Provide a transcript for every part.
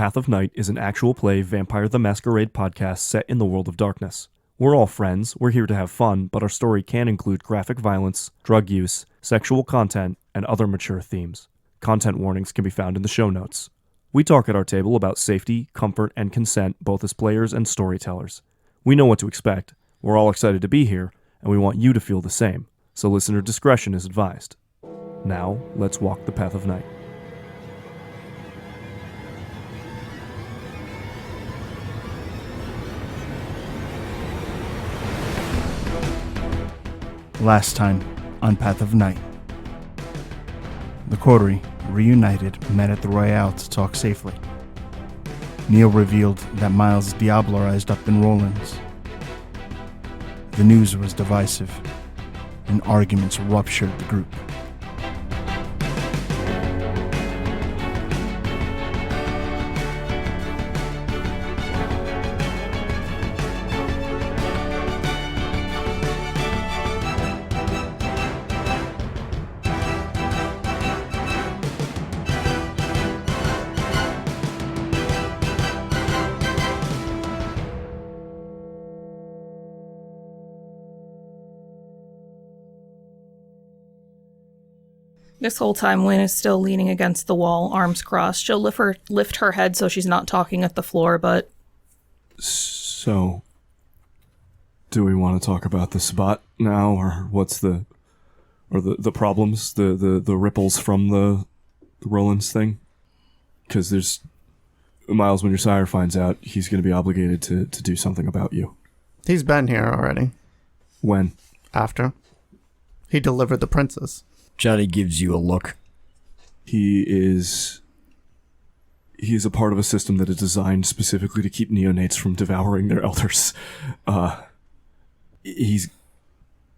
Path of Night is an actual play Vampire the Masquerade podcast set in the world of darkness. We're all friends, we're here to have fun, but our story can include graphic violence, drug use, sexual content, and other mature themes. Content warnings can be found in the show notes. We talk at our table about safety, comfort, and consent, both as players and storytellers. We know what to expect, we're all excited to be here, and we want you to feel the same, so listener discretion is advised. Now, let's walk the Path of Night. Last time on Path of Night. The Coterie, reunited, met at the Royale to talk safely. Neil revealed that Miles diablerized up in Rollins. The news was divisive, and arguments ruptured the group. This whole time, Wynn is still leaning against the wall, arms crossed. She'll lift her head so she's not talking at the floor, but... So, do we want to talk about the spot now, or what's the problems, the ripples from the Rollins thing? Because there's... Miles, when your sire finds out, he's going to be obligated to do something about you. He's been here already. When? After. He delivered the princess. Johnny gives you a look. He is a part of a system that is designed specifically to keep neonates from devouring their elders. If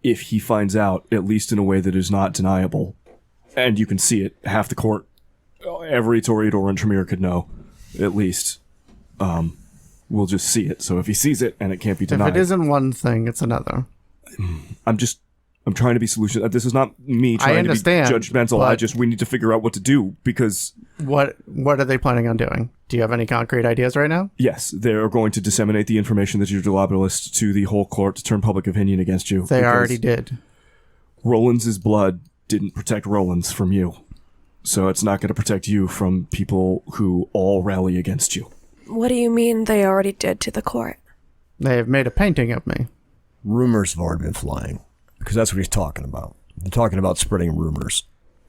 he finds out, at least in a way that is not deniable, and you can see it, half the court, every Toreador and Tremere could know, at least, we'll just see it. So if he sees it and it can't be denied. If it isn't one thing, it's another. I'm trying to be solution. This is not me trying to be judgmental. We need to figure out what to do, because... What are they planning on doing? Do you have any concrete ideas right now? Yes, they're going to disseminate the information that you're delobulist to the whole court to turn public opinion against you. They already did. Rollins' blood didn't protect Rollins from you. So it's not going to protect you from people who all rally against you. What do you mean they already did to the court? They have made a painting of me. Rumors have already been flying. Because that's what he's talking about. They're talking about spreading rumors.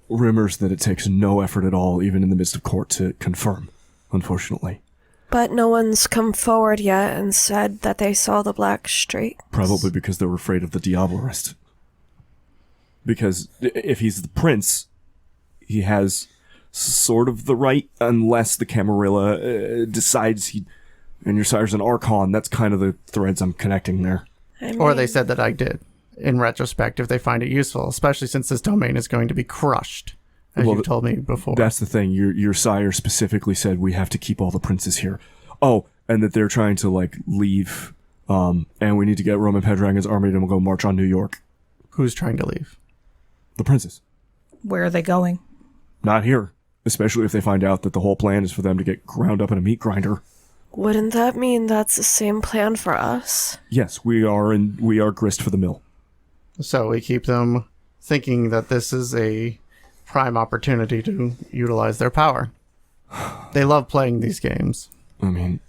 Rumors that it takes no effort at all, even in the midst of court, to confirm, unfortunately. But no one's come forward yet and said that they saw the black streak. Probably because they were afraid of the Diablerist. Because if he's the prince, he has sort of the right, unless the Camarilla decides he... And your sire's an Archon, that's kind of the threads I'm connecting there. Or they said that I did. In retrospect, if they find it useful, especially since this domain is going to be crushed, as you told me before. That's the thing. Your sire specifically said we have to keep all the princes here. Oh, and that they're trying to, leave, and we need to get Roman Pedragon's army and we'll go march on New York. Who's trying to leave? The princes. Where are they going? Not here. Especially if they find out that the whole plan is for them to get ground up in a meat grinder. Wouldn't that mean that's the same plan for us? Yes, we are grist for the mill. So we keep them thinking that this is a prime opportunity to utilize their power. They love playing these games. I mean...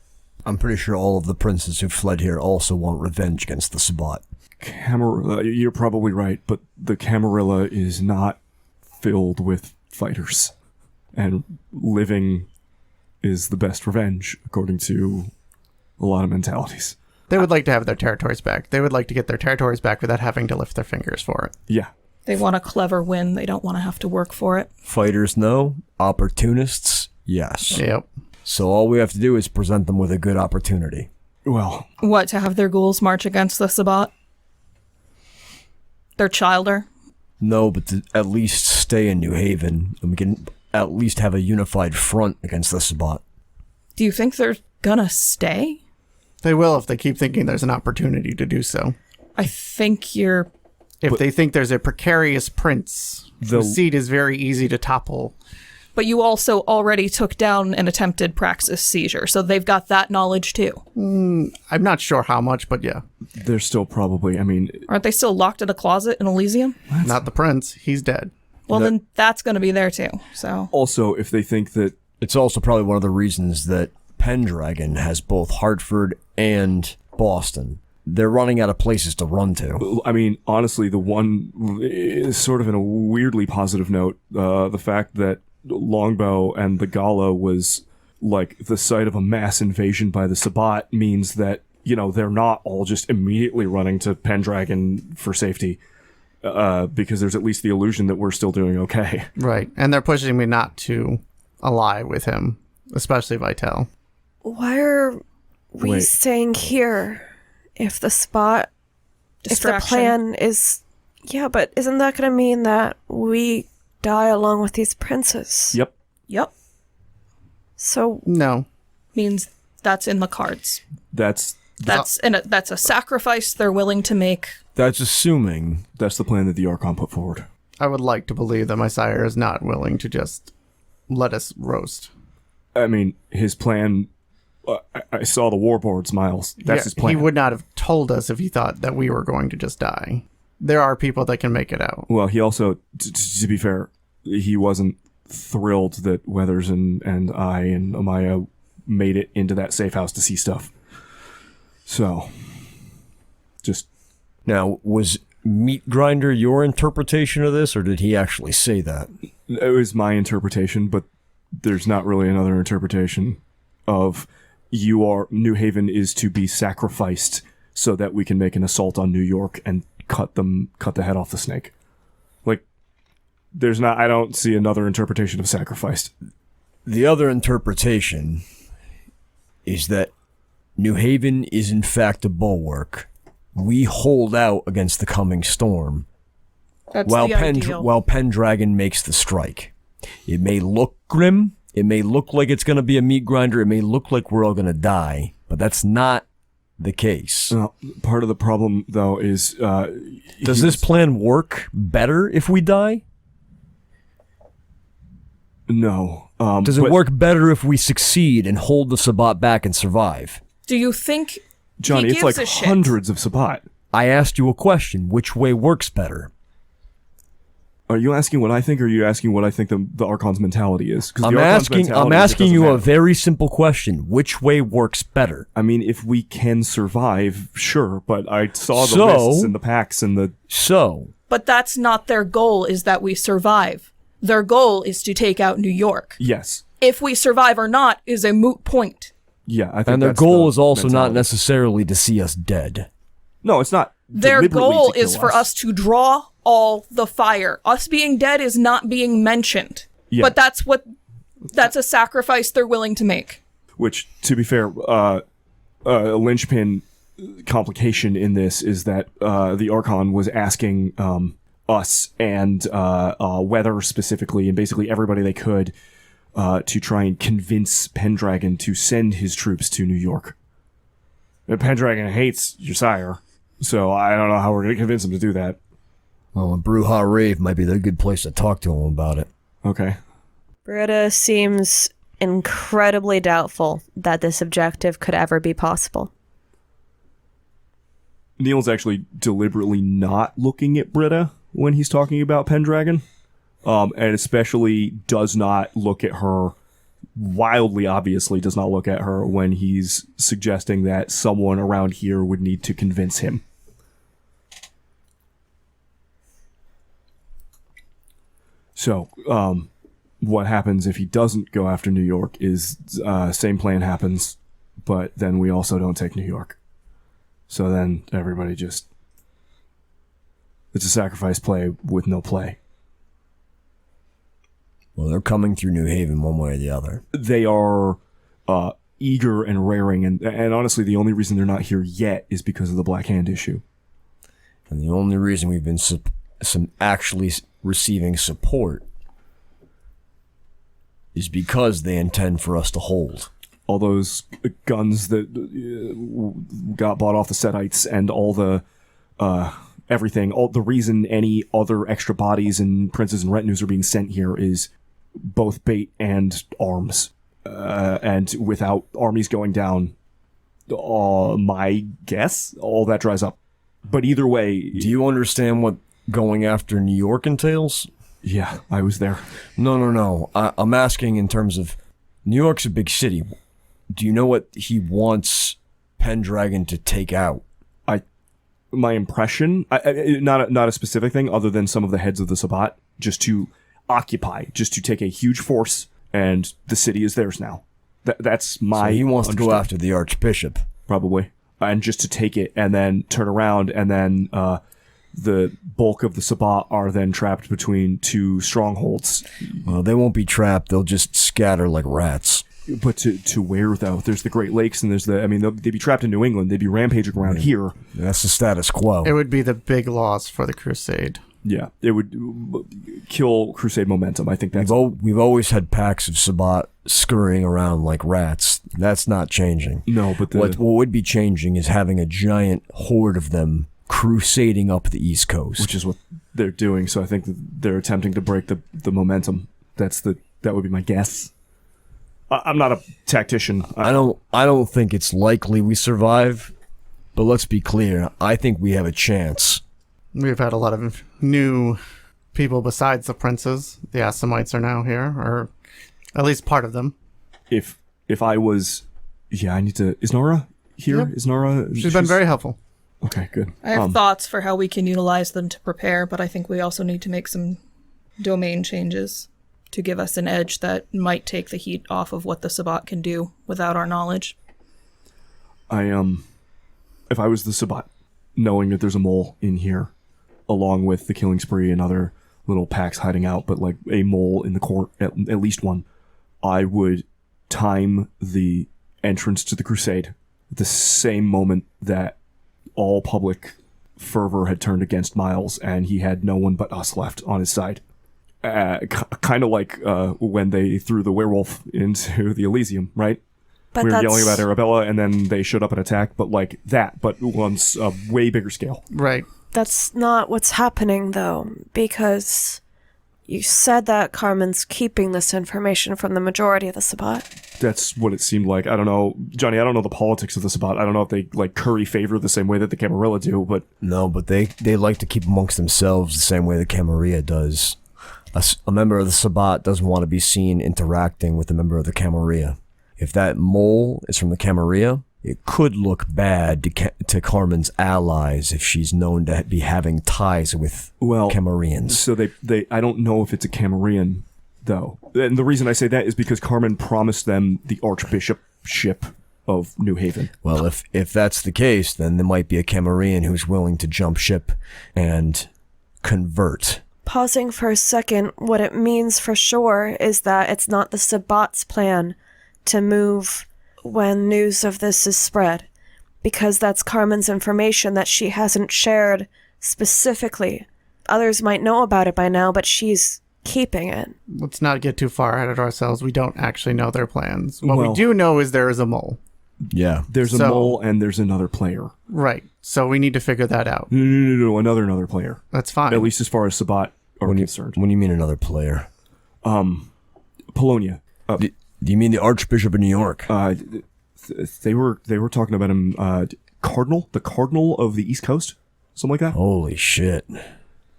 I'm pretty sure all of the princes who fled here also want revenge against the Sabbat. Camarilla, you're probably right, but the Camarilla is not filled with fighters. And living is the best revenge, according to a lot of mentalities. They would like to have their territories back. They would like to get their territories back without having to lift their fingers for it. Yeah. They want a clever win. They don't want to have to work for it. Fighters, no. Opportunists, yes. Yep. So all we have to do is present them with a good opportunity. Well... What, to have their ghouls march against the Sabbat? Their childer? No, but to at least stay in New Haven, and we can at least have a unified front against the Sabbat. Do you think they're gonna stay? They will if they keep thinking there's an opportunity to do so. I think you're... If they think there's a precarious prince, the seat is very easy to topple But you also already took down an attempted praxis seizure, so they've got that knowledge too. I'm not sure how much, but yeah. They're still probably, I mean... Aren't they still locked in a closet in Elysium? Not the prince. He's dead. Well, then that's going to be there too, so... Also, if they think that... It's also probably one of the reasons that Pendragon has both Hartford and Boston. They're running out of places to run to. I mean, honestly, the one is sort of in a weirdly positive note. The fact that Longbow and the Gala was like the site of a mass invasion by the Sabbat means that, you know, they're not all just immediately running to Pendragon for safety. Because there's at least the illusion that we're still doing okay. Right. And they're pushing me not to ally with him, especially Vitel. Why are we Wait. staying here? If the spot, if the Distraction. plan is... Yeah, but isn't that going to mean that we die along with these princes? Yep. Yep. So, No. Means that's in the cards. That's That's a sacrifice they're willing to make. That's assuming. that's the plan that the Archon put forward. I would like to believe that my sire is not willing to just let us roast. I mean, his plan... I saw the war boards, Miles. That's his plan. He would not have told us if he thought that we were going to just die. There are people that can make it out. Well, he also, to be fair, he wasn't thrilled that Weathers and I and Amaya made it into that safe house to see stuff. So, just... Now, was Meat Grinder your interpretation of this, or did he actually say that? It was my interpretation, but there's not really another interpretation of New Haven is to be sacrificed so that we can make an assault on New York and cut the head off the snake. Like, I don't see another interpretation of sacrificed. The other interpretation is that New Haven is in fact a bulwark. We hold out against the coming storm, That's while the ideal. Pendragon makes the strike. It may look grim. It may look like it's going to be a meat grinder. It may look like we're all going to die, but that's not the case. Part of the problem, though, is... Does this plan work better if we die? No. Does it work better if we succeed and hold the Sabbat back and survive? Do you think Johnny, he it's like gives a shit? hundreds of Sabbat. I asked you a question. Which way works better? Are you asking what I think, or are you asking what I think the Archon's mentality is? 'Cause I'm the Archon's asking mentality is it doesn't you a matter. very simple question. Which way works better? I mean, if we can survive, sure, but I saw the So- lists and the packs and the... So, But that's not their goal, is that we survive. Their goal is to take out New York. Yes. If we survive or not is a moot point. Yeah, I think and their that's goal the is also not mentality. necessarily to see us dead. No, it's not. Their deliberately goal to kill is for us to draw all the fire. Us being dead is not being mentioned. Yeah. But that's a sacrifice they're willing to make. Which, to be fair, a linchpin complication in this is that the Archon was asking us and Weather specifically, and basically everybody they could, to try and convince Pendragon to send his troops to New York. And Pendragon hates your sire, so I don't know how we're going to convince him to do that. Well, a Brujah Rave might be the good place to talk to him about it. Okay. Britta seems incredibly doubtful that this objective could ever be possible. Neil's actually deliberately not looking at Britta when he's talking about Pendragon, and especially does not look at her, wildly obviously does not look at her when he's suggesting that someone around here would need to convince him. So, what happens if he doesn't go after New York is same plan happens, but then we also don't take New York. So then everybody just... It's a sacrifice play with no play. Well, they're coming through New Haven one way or the other. They are eager and raring, and honestly, the only reason they're not here yet is because of the Black Hand issue. And the only reason we've been actually receiving support is because they intend for us to hold. All those guns that got bought off the Setites and all the everything, all the reason any other extra bodies and princes and retinues are being sent here is both bait and arms. And without armies going down, my guess, all that dries up. But either way... Do you understand what going after New York entails? Yeah, I was there. No. I'm asking in terms of... New York's a big city. Do you know what he wants Pendragon to take out? My impression, not a specific thing, other than some of the heads of the Sabbat, just to occupy, just to take a huge force, and the city is theirs now. That's my... So he wants to go after the Archbishop. Probably. And just to take it, and then turn around, and then the bulk of the Sabbat are then trapped between two strongholds. Well, they won't be trapped, they'll just scatter like rats. But to where, though? There's the Great Lakes, and there's they'd be trapped in New England. They'd be rampaging around here. That's the status quo. It would be the big loss for the Crusade. Yeah, it would kill Crusade momentum. I think that's... We've always had packs of Sabbat scurrying around like rats. That's not changing. No, but what would be changing is having a giant horde of them crusading up the East Coast. Which is what they're doing, so I think that they're attempting to break the momentum. That would be my guess. I'm not a tactician. I don't think it's likely we survive, but let's be clear. I think we have a chance. We've had a lot of new people besides the princes. The Assamites are now here, or at least part of them. If I was... Yeah, I need to... Is Nora here? Yep. Is Nora... She's been very helpful. Okay, good. I have thoughts for how we can utilize them to prepare, but I think we also need to make some domain changes to give us an edge that might take the heat off of what the Sabbat can do without our knowledge. If I was the Sabbat, knowing that there's a mole in here, along with the Killing Spree and other little packs hiding out, but like a mole in the court, at least one, I would time the entrance to the Crusade at the same moment that all public fervor had turned against Miles and he had no one but us left on his side. Kind of like when they threw the werewolf into the Elysium, right? But we were yelling about Arabella, and then they showed up and attacked, but like that, but on a way bigger scale. Right. That's not what's happening, though, because you said that Carmen's keeping this information from the majority of the Sabbat. That's what it seemed like. I don't know, Johnny, I don't know the politics of the Sabbat. I don't know if they like curry favor the same way that the Camarilla do, but... No, but they like to keep amongst themselves the same way the Camarilla does. A member of the Sabbat doesn't want to be seen interacting with a member of the Camarilla. If that mole is from the Camarilla, it could look bad to Carmen's allies if she's known to be having ties with Camarians. So they I don't know if it's a Camarian, though. And the reason I say that is because Carmen promised them the archbishopship of New Haven. Well, if that's the case, then there might be a Camarian who's willing to jump ship and convert. Pausing for a second, what it means for sure is that it's not the Sabbat's plan to move when news of this is spread, because that's Carmen's information that she hasn't shared specifically. Others might know about it by now, but she's keeping it. Let's not get too far ahead of ourselves. We don't actually know their plans. What we do know is there is a mole. Yeah. There's a mole and there's another player. Right. So we need to figure that out. No, another player. That's fine. At least as far as Sabbat are concerned. When do you mean another player? Polonia. Do you mean the Archbishop of New York? They were talking about him, the Cardinal of the East Coast, something like that. Holy shit!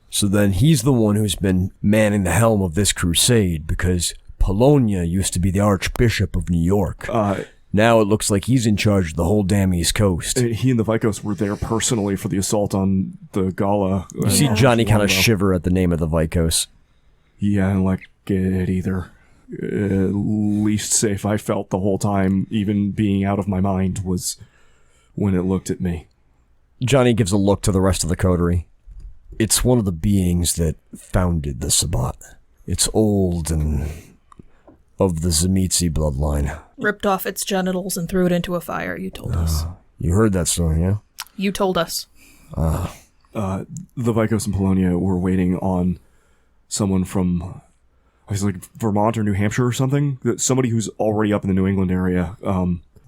So then he's the one who's been manning the helm of this crusade, because Polonia used to be the Archbishop of New York. Now it looks like he's in charge of the whole damn East Coast. He and the Vikos were there personally for the assault on the Gala. You see Johnny kind of shiver at the name of the Vikos. Yeah, I don't like it either. Least safe I felt the whole time, even being out of my mind, was when it looked at me. Johnny gives a look to the rest of the coterie. It's one of the beings that founded the Sabbat. It's old and of the Zemitzi bloodline. Ripped off its genitals and threw it into a fire, you told us. You heard that story, yeah? You told us. The Vikos and Polonia were waiting on someone from... I was like Vermont or New Hampshire or something. Somebody who's already up in the New England area.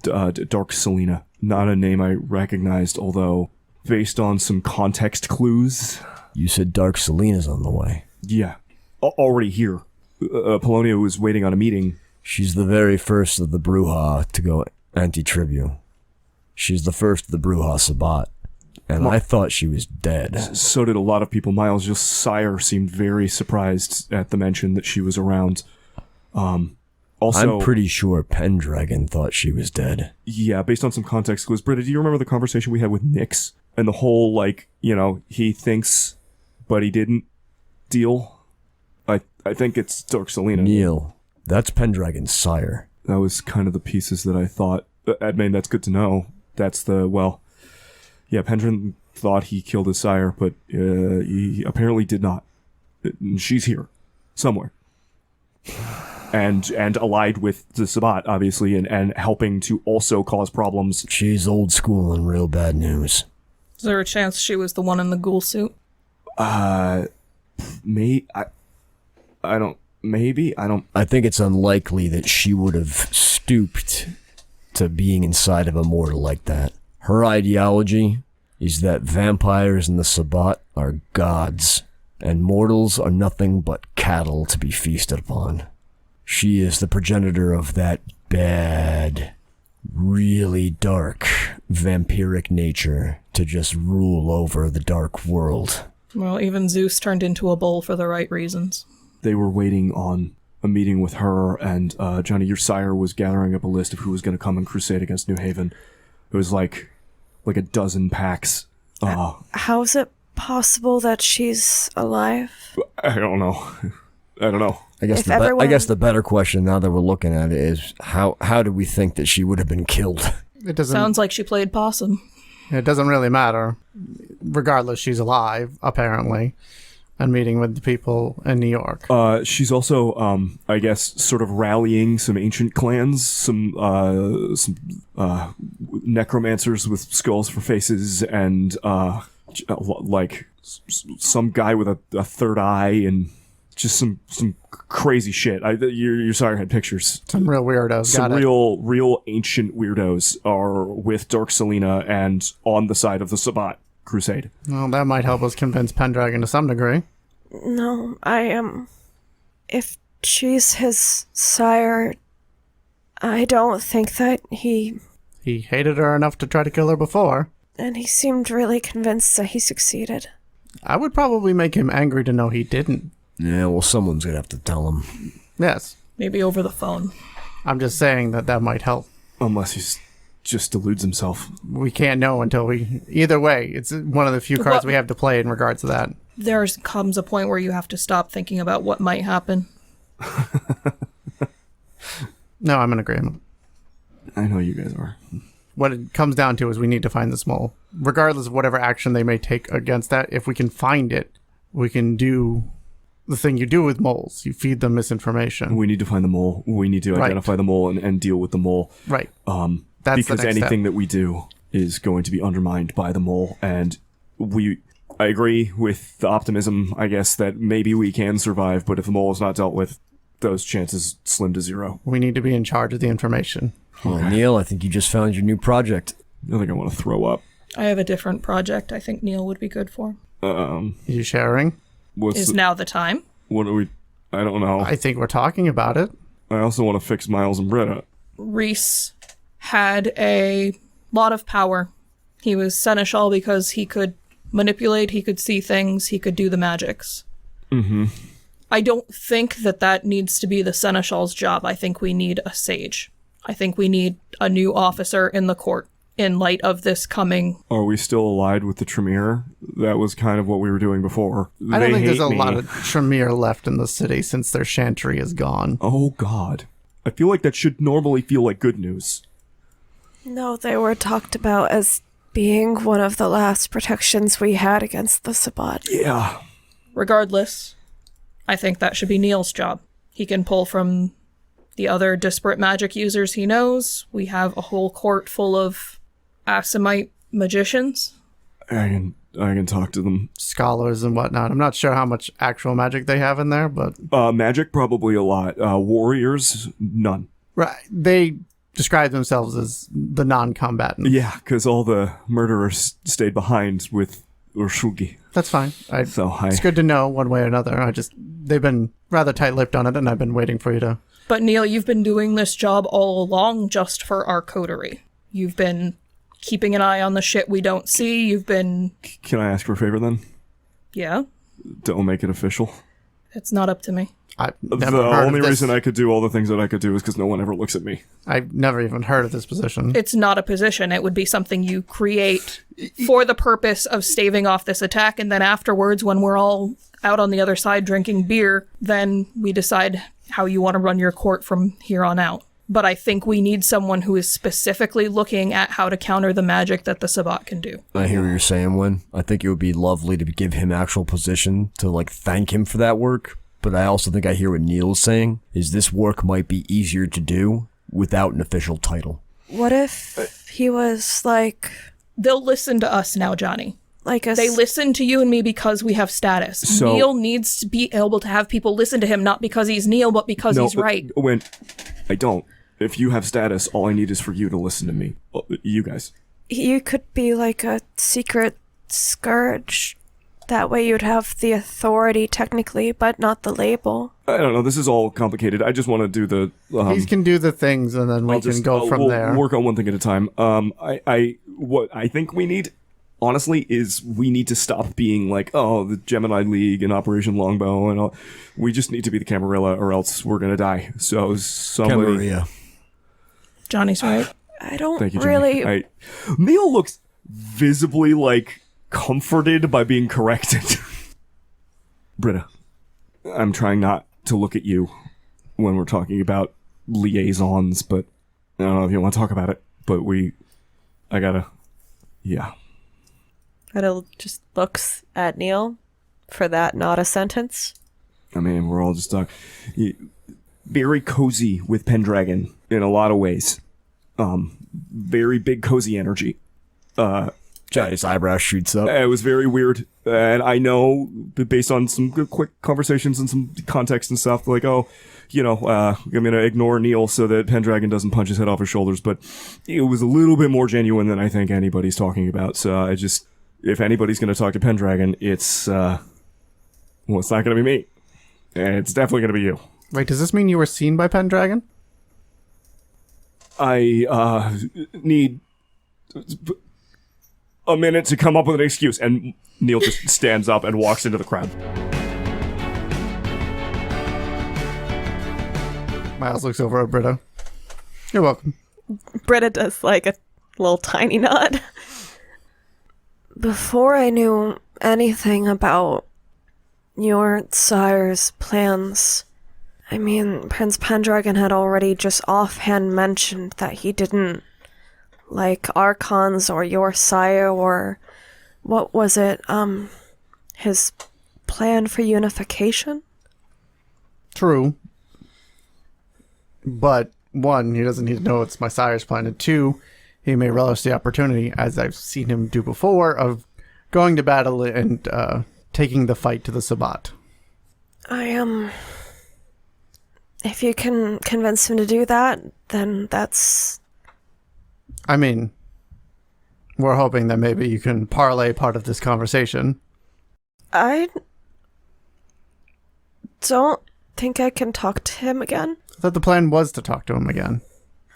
Dark Selena. Not a name I recognized, although based on some context clues. You said Dark Selena's on the way. Yeah. Already here. Polonio was waiting on a meeting. She's the very first of the Bruja to go anti-tribu. She's the first of the Bruja Sabbat. And I thought she was dead. So did a lot of people. Miles' sire seemed very surprised at the mention that she was around. Also, I'm pretty sure Pendragon thought she was dead. Yeah, based on some context clues. Britta, do you remember the conversation we had with Nyx? And the whole, he thinks, but he didn't deal? I think it's Dark Selena. Neil, that's Pendragon's sire. That was kind of the pieces that I thought. I mean, that's good to know. That's Pendragon thought he killed his sire, but he apparently did not. She's here. Somewhere. And allied with the Sabbat, obviously, and helping to also cause problems. She's old school and real bad news. Is there a chance she was the one in the ghoul suit? I think it's unlikely that she would have stooped to being inside of a mortal like that. Her ideology is that vampires and the Sabbat are gods, and mortals are nothing but cattle to be feasted upon. She is the progenitor of that bad, really dark, vampiric nature to just rule over the dark world. Well, even Zeus turned into a bull for the right reasons. They were waiting on a meeting with her, and Johnny, your sire was gathering up a list of who was going to come and crusade against New Haven. It was like a dozen packs. How is it possible that she's alive? I don't know. I guess the better question now that we're looking at it is how do we think that she would have been killed? It doesn't. Sounds like she played possum. It doesn't really matter. Regardless, she's alive, apparently, and meeting with the people in New York. She's also, I guess, sort of rallying some ancient clans, some necromancers with skulls for faces, and some guy with a third eye, and just some crazy shit. Your sire had pictures. Some real weirdos. Some real ancient weirdos are with Dark Selena and on the side of the Sabbat crusade. Well, that might help us convince Pendragon to some degree. No, if she's his sire, I don't think that he hated her enough to try to kill her before. And he seemed really convinced that he succeeded. I would probably make him angry to know he didn't. Yeah, well, someone's gonna have to tell him. Yes. Maybe over the phone. I'm just saying that might help. Unless he just deludes himself. We can't know until we... Either way, it's one of the few cards we have to play in regards to that. There comes a point where you have to stop thinking about what might happen. No, I'm in agreement. I know you guys are. What it comes down to is we need to find this mole. Regardless of whatever action they may take against that, if we can find it, we can do the thing you do with moles. You feed them misinformation. We need to find the mole. We need to identify the mole and deal with the mole. Right. That's because anything that we do is going to be undermined by the mole. And I agree with the optimism, I guess, that maybe we can survive, but if the mole is not dealt with, those chances slim to zero. We need to be in charge of the information. Well, Neil, I think you just found your new project. I think I want to throw up. I have a different project I think Neil would be good for. You sharing? Now the time? What are we... I don't know. I think we're talking about it. I also want to fix Miles and Britta. Reese had a lot of power. He was seneschal because he could manipulate, he could see things, he could do the magics. Mm-hmm. I don't think that needs to be the seneschal's job. I think we need a sage. I think we need a new officer in the court in light of this coming. Are we still allied with the Tremere? That was kind of what we were doing before. I don't think there's a lot of Tremere left in the city since their chantry is gone. Oh, God. I feel like that should normally feel like good news. No, they were talked about as being one of the last protections we had against the Sabbat. Yeah. Regardless, I think that should be Neil's job. He can pull from the other disparate magic users he knows. We have a whole court full of Asimite magicians. I can talk to them. Scholars and whatnot. I'm not sure how much actual magic they have in there, but... magic, probably a lot. Warriors, none. Right. They describe themselves as the non-combatant. Yeah, because all the murderers stayed behind with or Shugi. That's fine. So it's good to know one way or another. They've been rather tight-lipped on it, and I've been waiting for you to... But Neil, you've been doing this job all along just for our coterie. You've been keeping an eye on the shit we don't see. You've been... Can I ask for a favor then? Yeah? Don't make it official. It's not up to me. I've never The heard only of this. reason I could do all the things that I could do is because no one ever looks at me. I've never even heard of this position. It's not a position. It would be something you create for the purpose of staving off this attack, and then afterwards, when we're all out on the other side drinking beer, then we decide how you want to run your court from here on out. But I think we need someone who is specifically looking at how to counter the magic that the Sabbat can do. I hear what you're saying, Wynn. I think it would be lovely to give him actual position to, thank him for that work. But I also think I hear what Neil's saying, is this work might be easier to do without an official title. What if he was They'll listen to us now, Johnny. They listen to you and me because we have status. So, Neil needs to be able to have people listen to him, not because he's Neil, but because he's right. When I don't. If you have status, all I need is for you to listen to me. You guys. You could be a secret scourge. That way you'd have the authority technically, but not the label. I don't know. This is all complicated. I just want to do the... He can do the things, and then we can go from there. We'll work on one thing at a time. What I think we need, honestly, is we need to stop being the Gemini League and Operation Longbow and all. We just need to be the Camarilla, or else we're gonna die. So somebody... Camarilla. Johnny's right. I don't Thank you, really... Johnny. Neil looks visibly, comforted by being corrected. Britta, I'm trying not to look at you when we're talking about liaisons, but I don't know if you want to talk about it, but yeah. Britta just looks at Neil for that not a sentence. I mean, we're all just very cozy with Pendragon in a lot of ways. Very big cozy energy. Johnny's eyebrow shoots up. It was very weird, and I know, based on some good, quick conversations and some context and stuff, I'm gonna ignore Neil so that Pendragon doesn't punch his head off his shoulders, but it was a little bit more genuine than I think anybody's talking about, so if anybody's gonna talk to Pendragon, it's not gonna be me. It's definitely gonna be you. Wait, does this mean you were seen by Pendragon? I need a minute to come up with an excuse, and Neil just stands up and walks into the crowd. Miles looks over at Britta. You're welcome. Britta does a little tiny nod. Before I knew anything about your sire's plans, Prince Pendragon had already just offhand mentioned that he didn't like Archons or your sire, or what was it, his plan for unification? True. But, one, he doesn't need to know it's my sire's plan, and two, he may relish the opportunity, as I've seen him do before, of going to battle and taking the fight to the Sabbat. If you can convince him to do that, then that's... we're hoping that maybe you can parlay part of this conversation. I don't think I can talk to him again. I thought the plan was to talk to him again.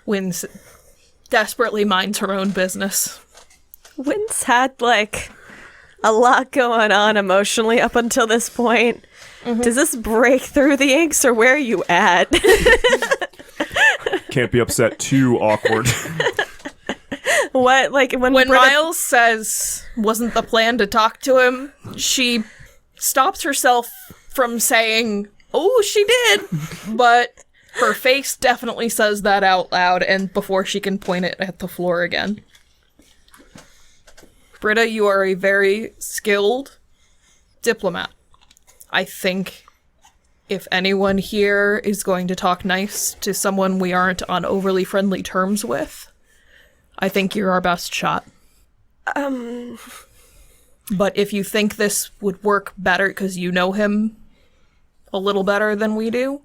Wynn desperately minds her own business. Wynn's had a lot going on emotionally up until this point. Mm-hmm. Does this break through the inks, or where are you at? Can't be upset, too awkward. What, when Britta... Miles says wasn't the plan to talk to him, she stops herself from saying, oh, she did, but her face definitely says that out loud, and before she can point it at the floor again. Britta, you are a very skilled diplomat. I think if anyone here is going to talk nice to someone we aren't on overly friendly terms with, I think you're our best shot. But if you think this would work better because you know him a little better than we do,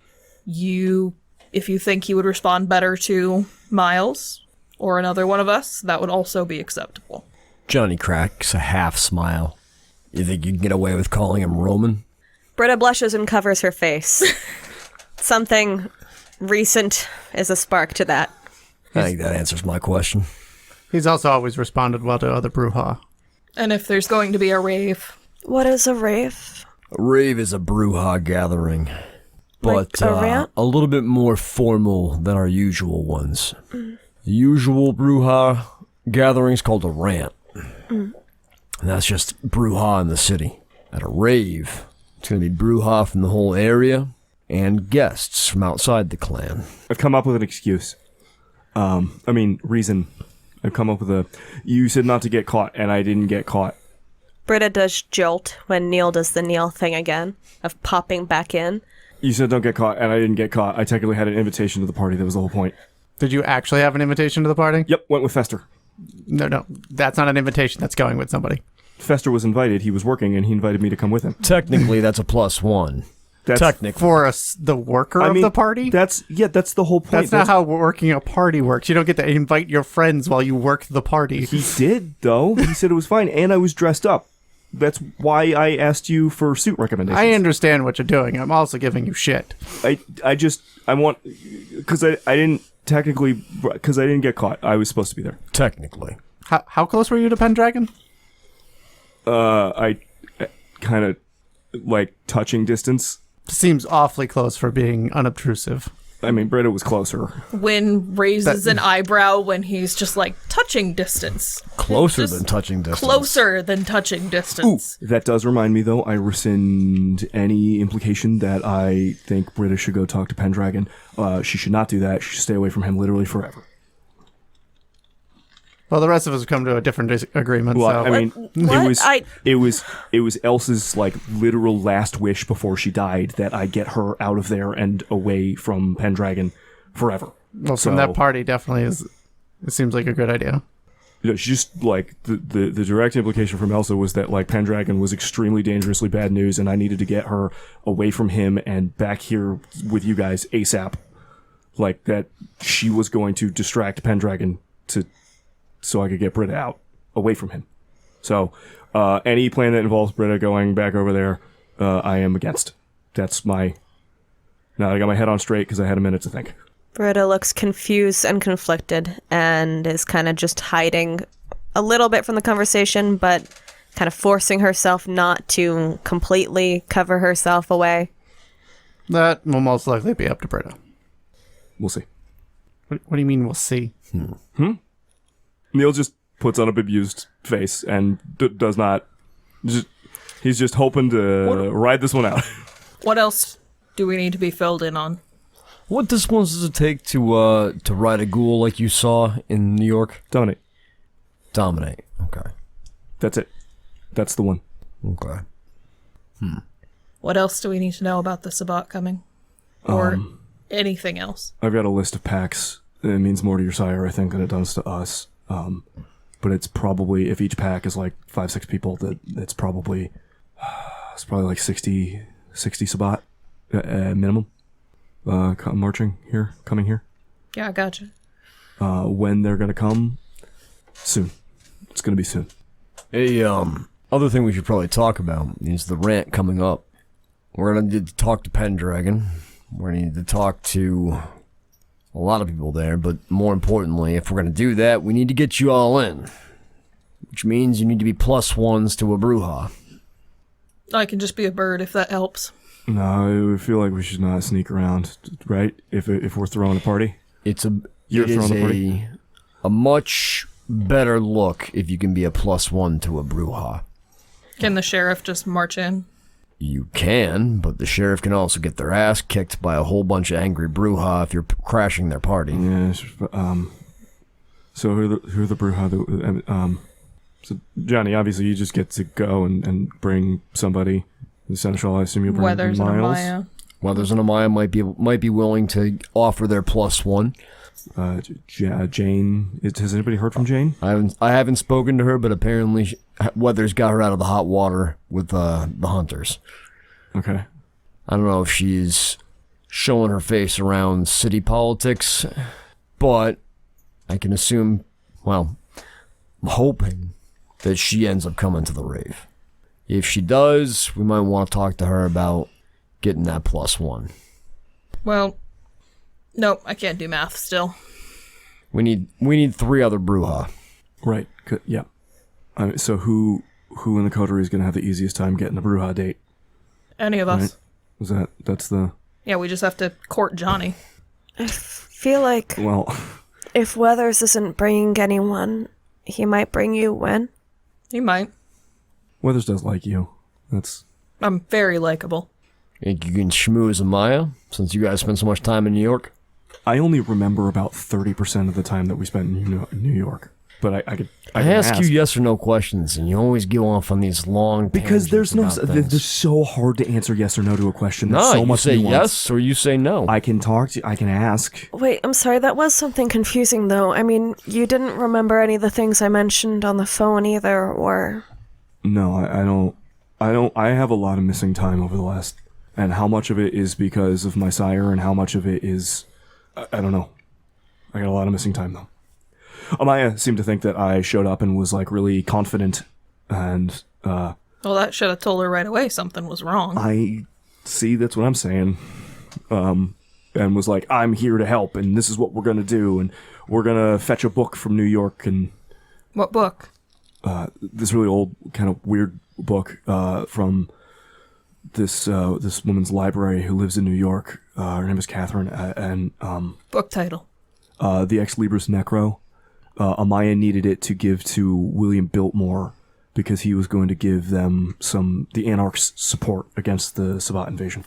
if you think he would respond better to Miles or another one of us, that would also be acceptable. Johnny cracks a half smile. You think you can get away with calling him Roman? Britta blushes and covers her face. Something recent is a spark to that. I think that answers my question. He's also always responded well to other brouhaha. And if there's going to be a rave, What is a rave? A rave is a brouhaha gathering, but Like a rant? a little bit more formal than our usual ones. The usual brouhaha gathering is called a rant. And that's just brouhaha in the city. At a rave, it's going to be brouhaha from the whole area and guests from outside the clan. I've come up with an excuse. Reason. I've come up with a... You said not to get caught, and I didn't get caught. Britta does jolt when Neil does the Neil thing again, of popping back in. You said don't get caught, and I didn't get caught. I technically had an invitation to the party. That was the whole point. Did you actually have an invitation to the party? Yep, went with Fester. No. That's not an invitation. That's going with somebody. Fester was invited. He was working, and he invited me to come with him. Technically, that's a +1. That's, Technically. For the worker of the party? That's the whole point. That's not how working a party works. You don't get to invite your friends while you work the party. He did, though. He said it was fine, and I was dressed up. That's why I asked you for suit recommendations. I understand what you're doing. I'm also giving you shit. I want... Because I didn't technically... Because I didn't get caught. I was supposed to be there. Technically. How close were you to Pendragon? I kind of like touching distance. Seems awfully close for being unobtrusive. I mean, Britta was closer. Wynn raises an eyebrow when he's just like touching distance. Closer Just than touching distance. Closer than touching distance. That does remind me, though, I rescind any implication that I think Britta should go talk to Pendragon. She should not do that. She should stay away from him literally forever. Well, the rest of us have come to a different agreement. Well, so. I mean, What? it was Elsa's like literal last wish before she died that I get her out of there and away from Pendragon forever. Well, from that party, definitely is. It seems like a good idea. You know, she just like the direct implication from Elsa was that like Pendragon was extremely dangerously bad news, and I needed to get her away from him and back here with you guys ASAP. Like that, she was going to distract Pendragon so I could get Britta out away from him. So any plan that involves Britta going back over there, I am against. That's my... Now I got my head on straight because I had a minute to think. Britta looks confused and conflicted and is kind of just hiding a little bit from the conversation, but kind of forcing herself not to completely cover herself away. That will most likely be up to Britta. We'll see. What do you mean we'll see? Neil just puts on a bemused face and does not... he's just hoping to ride this one out. What else do we need to be filled in on? What disciplines does it take to ride a ghoul like you saw in New York? Dominate. Dominate. Okay. That's it. That's the one. Okay. What else do we need to know about the Sabbat coming? Or anything else? I've got a list of packs. It means more to your sire, I think, than it does to us. But it's probably, if each pack is like 5-6 people, that it's probably like 60 Sabbat minimum. Coming here. Yeah, I gotcha. When They're gonna come soon. It's gonna be soon. Other thing we should probably talk about is the rant coming up. We're gonna need to talk to Pendragon. We're gonna need to talk to a lot of people there, but more importantly, if we're gonna do that, we need to get you all in. Which means you need to be +1s to a brouhaha. I can just be a bird if that helps. No, I feel like we should not sneak around, right? If we're throwing a party. It You're is throwing a party? a much better look if you can be a +1 to a brouhaha. Can the sheriff just march in? You can, but the sheriff can also get their ass kicked by a whole bunch of angry brouhaha if you're crashing their party. Yeah. So who are the brouhaha? So Johnny, obviously, you just get to go and bring somebody. The Seneschal, I assume you bring Weathers and Miles. Amaya. Weathers and Amaya might be willing to offer their +1. Jane. Has anybody heard from Jane? I haven't spoken to her, but apparently Weathers got her out of the hot water with the hunters. Okay. I don't know if she's showing her face around city politics, but I can assume, well, I'm hoping that she ends up coming to the rave. If she does, we might want to talk to her about getting that +1. Well, nope, I can't do math still. We need 3 other Bruja. Right. Yeah. So who in the Coterie is going to have the easiest time getting the Bruja date? Any of us. Right? That's the... Yeah, we just have to court Johnny. I feel like Well, if Weathers isn't bringing anyone, he might bring you, Wynn. He might. Weathers does like you. I'm very likable. Think you can schmooze Amaya, since you guys spend so much time in New York? I only remember about 30% of the time that we spent in New York. But I can ask you yes or no questions, and you always go off on these long because there's tangents about things. they're so hard to answer yes or no to a question. There's No, so you much say nuance. yes or you say no. I can talk to. I can ask. Wait, I'm sorry, that was something confusing, though. I mean, you didn't remember any of the things I mentioned on the phone either, or... No, I don't. I have a lot of missing time over the last, and how much of it is because of my sire, and how much of it is, I don't know. I got a lot of missing time though. Amaya seemed to think that I showed up and was like really confident, and Well, that should have told her right away something was wrong. I see. That's what I'm saying. And was like, I'm here to help, and this is what we're gonna do, and we're gonna fetch a book from New York, and What book? this really old, kind of weird book from this woman's library who lives in New York. Her name is Catherine, and Book title. the Ex Libris Necro. Amaya needed it to give to William Biltmore because he was going to give them the Anarchs' support against the Sabbat invasion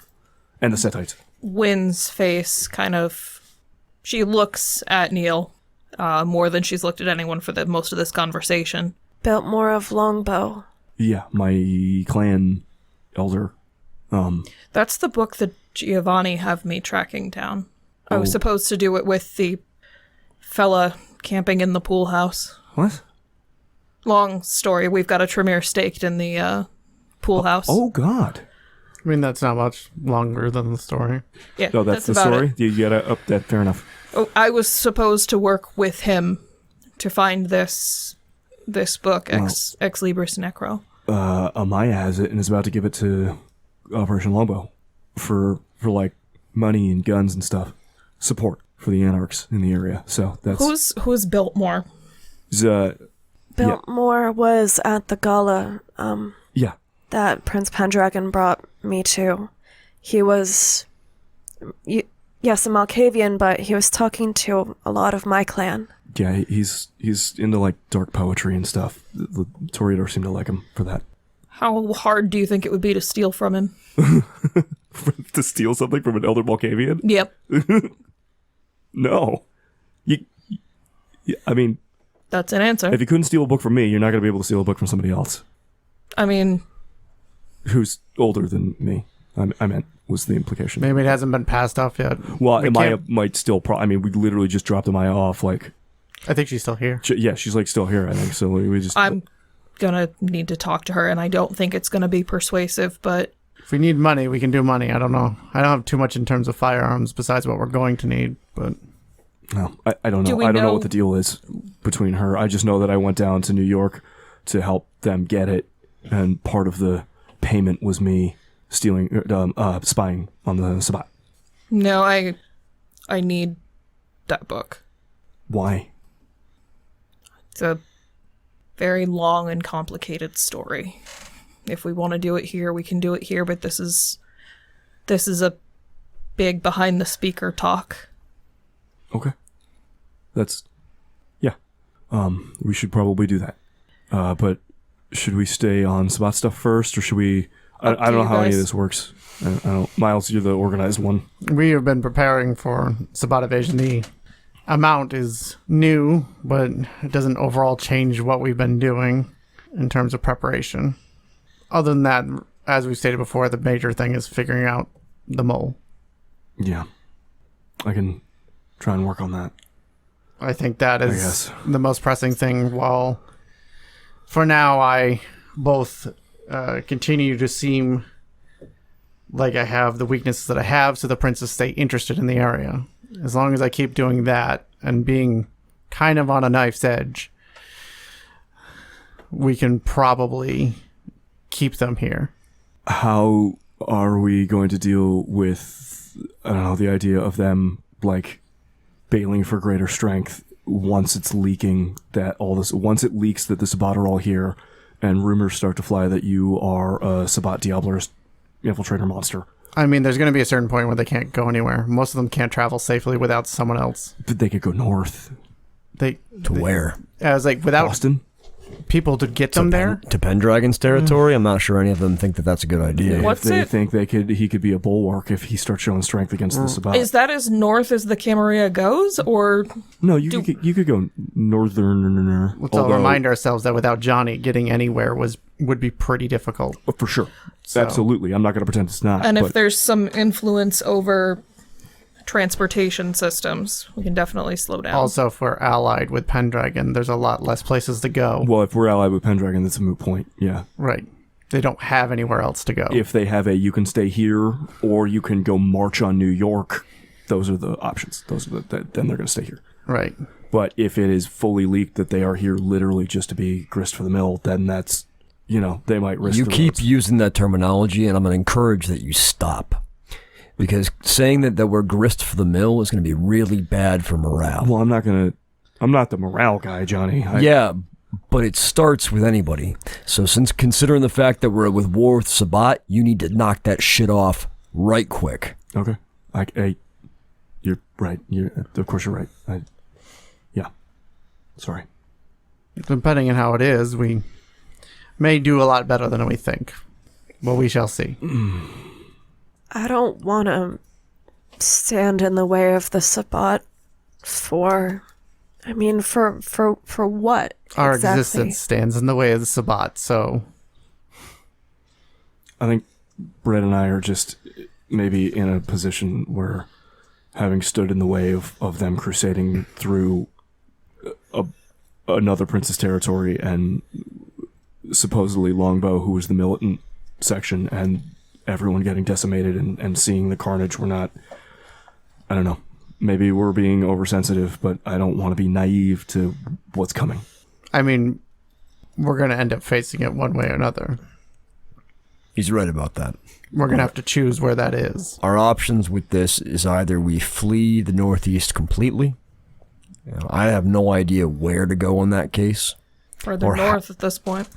and the Setites. Wynn's face kind of... She looks at Neil more than she's looked at anyone for most of this conversation. Biltmore of Longbow. Yeah, my clan elder. That's the book that Giovanni have me tracking down. I was supposed to do it with the fella camping in the pool house. What? Long story. We've got a Tremere staked in the pool house. Oh, God. I mean, that's not much longer than the story. Yeah, No, that's the about story? it. You gotta up that. Fair enough. Oh, I was supposed to work with him to find this book, Ex Libris Necro. Amaya has it and is about to give it to Operation Longbow for like money and guns and stuff. Support for the Anarchs in the area. So that's... Who's Biltmore? Biltmore was at the gala Yeah. that Prince Pendragon brought me to. He was... yes, a Malkavian, but he was talking to a lot of my clan. Yeah, he's into like dark poetry and stuff. The Toreador seemed to like him for that. How hard do you think it would be to steal from him? To steal something from an elder Malkavian? Yep. No. I mean, That's an answer. if you couldn't steal a book from me, you're not going to be able to steal a book from somebody else I mean, who's older than me. I meant was the implication. Maybe it hasn't been passed off yet. Well, We Amaya can't- might still. I mean, we literally just dropped Amaya off. Like, I think she's still here. yeah, she's like still here. I think so. We just. I'm gonna need to talk to her, and I don't think it's gonna be persuasive, but If we need money, we can do money. I don't know. I don't have too much in terms of firearms besides what we're going to need, but No, I don't know. Do we I don't know know- what the deal is between her. I just know that I went down to New York to help them get it, and part of the payment was me stealing, spying on the Sabbat. no, I need that book. Why? It's a very long and complicated story. If we want to do it here, we can do it here, but this is a big behind the speaker talk. Okay. That's, yeah. We should probably do that. But should we stay on Sabbat stuff first, or should we? I Up to don't know you how any of guys. this works. I don't. Miles, you're the organized one. we have been preparing for Sabbat evasion. The amount is new, but it doesn't overall change what we've been doing in terms of preparation. Other than that, as we stated before, the major thing is figuring out the mole. Yeah. I can try and work on that. I think that I is guess. the most pressing thing. While for now, I both continue to seem like I have the weaknesses that I have, so the princes stay interested in the area. As long as I keep doing that and being kind of on a knife's edge, we can probably keep them here. How are we going to deal with, I don't know, the idea of them, like, bailing for greater strength once it's leaking that all this, once it leaks that the Sabbat are all here and rumors start to fly that you are a Sabbat Diablerist infiltrator monster? I mean, there's going to be a certain point where they can't go anywhere. Most of them can't travel safely without someone else. But they could go north. Where? I was like, without Boston? people to get them there. To Pendragon's territory? I'm not sure any of them think that that's a good idea. What's if they it? think he could be a bulwark if he starts showing strength against the Sabbat. Is that as north as the Camarilla goes, or No, you could go northern. Let's all remind ourselves that without Johnny, getting anywhere would be pretty difficult. For sure. So- Absolutely. I'm not going to pretend it's not. and if but there's some influence over transportation systems, we can definitely slow down. Also, if we're allied with Pendragon, there's a lot less places to go. Well, if we're allied with Pendragon, that's a moot point. Yeah. Right. They don't have anywhere else to go. If they have you can stay here or you can go march on New York, those are the options. Then they're going to stay here. Right. But if it is fully leaked that they are here literally just to be grist for the mill, then that's, they might risk You the keep roads. using that terminology, and I'm going to encourage that you stop. Because saying that we're grist for the mill is going to be really bad for morale. Well, I'm not the morale guy, Johnny. Yeah, but it starts with anybody. So since considering the fact that we're with war with Sabbat, you need to knock that shit off right quick. Okay. You're right. Of course you're right. Yeah. Sorry. Depending on how it is, we may do a lot better than we think. Well, we shall see. I don't want to stand in the way of the Sabbat for what? Our exactly? existence stands in the way of the Sabbat, so... I think Brett and I are just maybe in a position where, having stood in the way of them crusading through another prince's territory and supposedly Longbow, who was the militant section, and everyone getting decimated and seeing the carnage, we're not... I don't know. Maybe we're being oversensitive, but I don't want to be naive to what's coming. I mean, we're going to end up facing it one way or another. He's right about that. We're going to have to choose where that is. Our options with this is either we flee the Northeast completely. I have no idea where to go in that case. Further north at this point.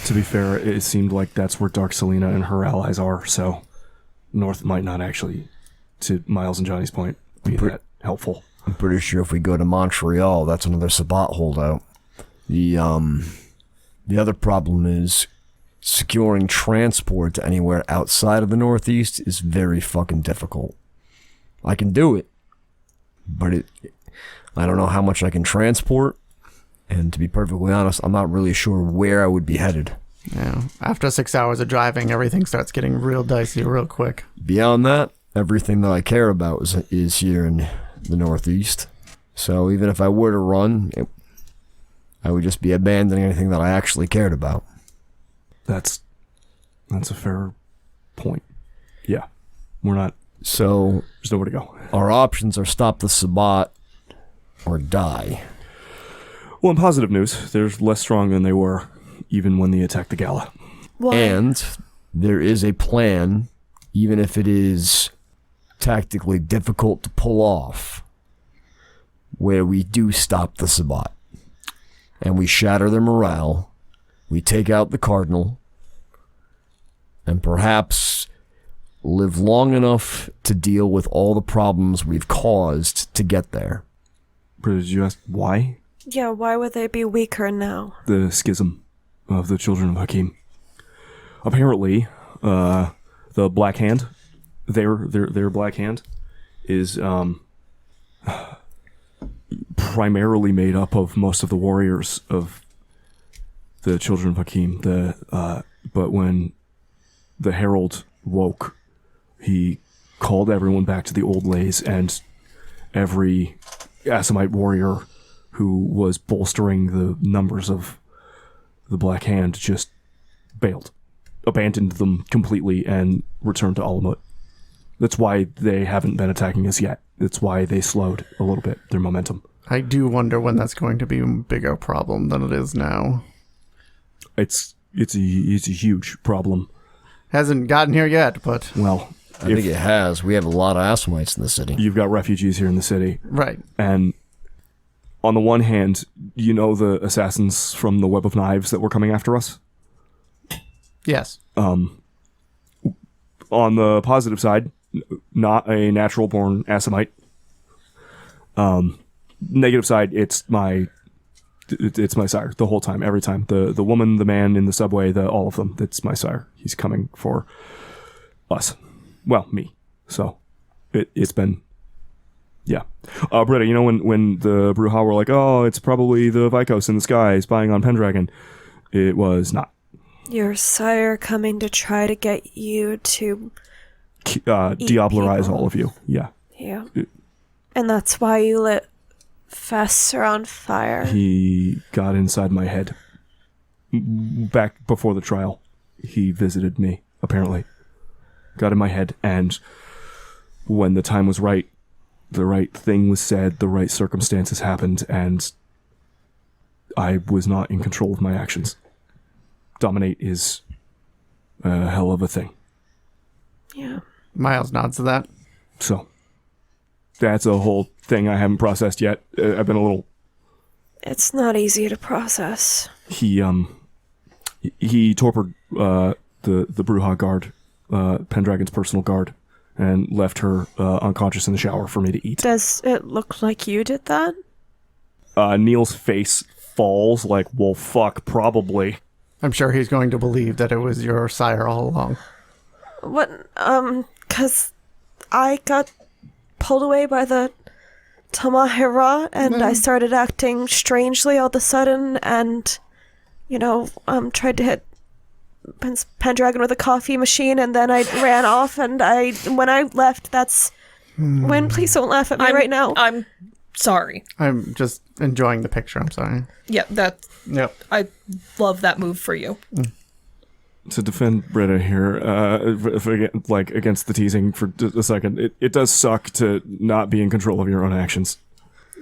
To be fair, it seemed like that's where Dark Selena and her allies are, so north might not actually, to Miles and Johnny's point, be that helpful. I'm pretty sure if we go to Montreal, that's another Sabbat holdout. The other problem is securing transport to anywhere outside of the Northeast is very fucking difficult. I can do it, but I don't know how much I can transport, and to be perfectly honest, I'm not really sure where I would be headed. Yeah. After 6 hours of driving, everything starts getting real dicey real quick. Beyond that, everything that I care about is here in the Northeast. So even if I were to run, I would just be abandoning anything that I actually cared about. That's a fair point. Yeah. We're not... So... There's nowhere to go. Our options are stop the Sabbat or die. Well, in positive news, they're less strong than they were even when they attacked the Gala. Why? And there is a plan, even if it is tactically difficult to pull off, where we do stop the Sabbat. And we shatter their morale, we take out the Cardinal, and perhaps live long enough to deal with all the problems we've caused to get there. Britta, did you ask why? Yeah, why would they be weaker now? The schism of the children of Hakim. Apparently, the Black Hand, their Black Hand, is primarily made up of most of the warriors of the children of Hakim. But when the Herald woke, he called everyone back to the old lays, and every Assamite warrior who was bolstering the numbers of the Black Hand just bailed, abandoned them completely, and returned to Alamut. That's why they haven't been attacking us yet. That's why they slowed a little bit, their momentum. I do wonder when that's going to be a bigger problem than it is now. It's it's a huge problem. Hasn't gotten here yet, but Well, I think it has. We have a lot of Assamites in the city. you've got refugees here in the city, right. and on the one hand, you know the assassins from the Web of Knives that were coming after us? Yes. On the positive side, not a natural-born Assamite. Negative side, it's my sire the whole time, every time. The woman, the man in the subway, all of them. It's my sire. He's coming for us. Well, me. So it's been, yeah. Britta, you know when the Bruja were like, oh, it's probably the Vikos in the sky spying on Pendragon. It was not. Your sire coming to try to get you to Diablerize people. all of you. Yeah. Yeah. And that's why you lit Fester on fire. He got inside my head. Back before the trial, he visited me, apparently. Got in my head, and when the time was right, the right thing was said, the right circumstances happened, and I was not in control of my actions. Dominate is a hell of a thing. Yeah. Miles nods to that. So, that's a whole thing I haven't processed yet. I've been a little... It's not easy to process. He torpid the Bruja guard, Pendragon's personal guard, and left her unconscious in the shower for me to eat. Does it look like you did that? Neil's face falls like, well, fuck, probably. I'm sure he's going to believe that it was your sire all along. What, 'cause I got pulled away by the Tamahira, and I started acting strangely all of a sudden, and, tried to hit Pendragon with a coffee machine, and then I ran off, and when I left, that's... Wynn, please don't laugh at me right now. I'm sorry. I'm just enjoying the picture, I'm sorry. Yeah, Yep. I love that move for you. To defend Britta here, against the teasing for a second, it does suck to not be in control of your own actions.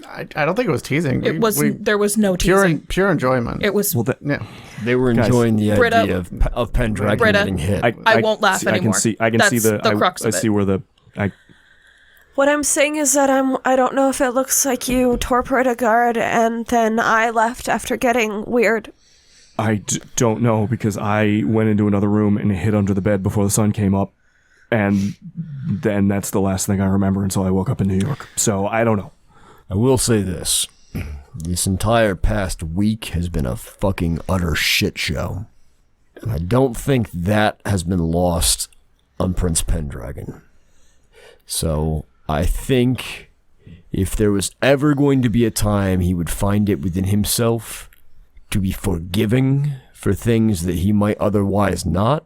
I don't think it was teasing. There was no teasing. Pure enjoyment. It was... Yeah. They were Guys, enjoying the Britta- idea of Pendragon Britta, getting hit. I won't laugh anymore. I can see That's the crux I of it. see where the... What I'm saying is that I don't know if it looks like you torpedoed a guard, and then I left after getting weird. I don't know, because I went into another room and hid under the bed before the sun came up, and then that's the last thing I remember until I woke up in New York. So I don't know. I will say this. This entire past week has been a fucking utter shit show. And I don't think that has been lost on Prince Pendragon. So I think if there was ever going to be a time he would find it within himself to be forgiving for things that he might otherwise not,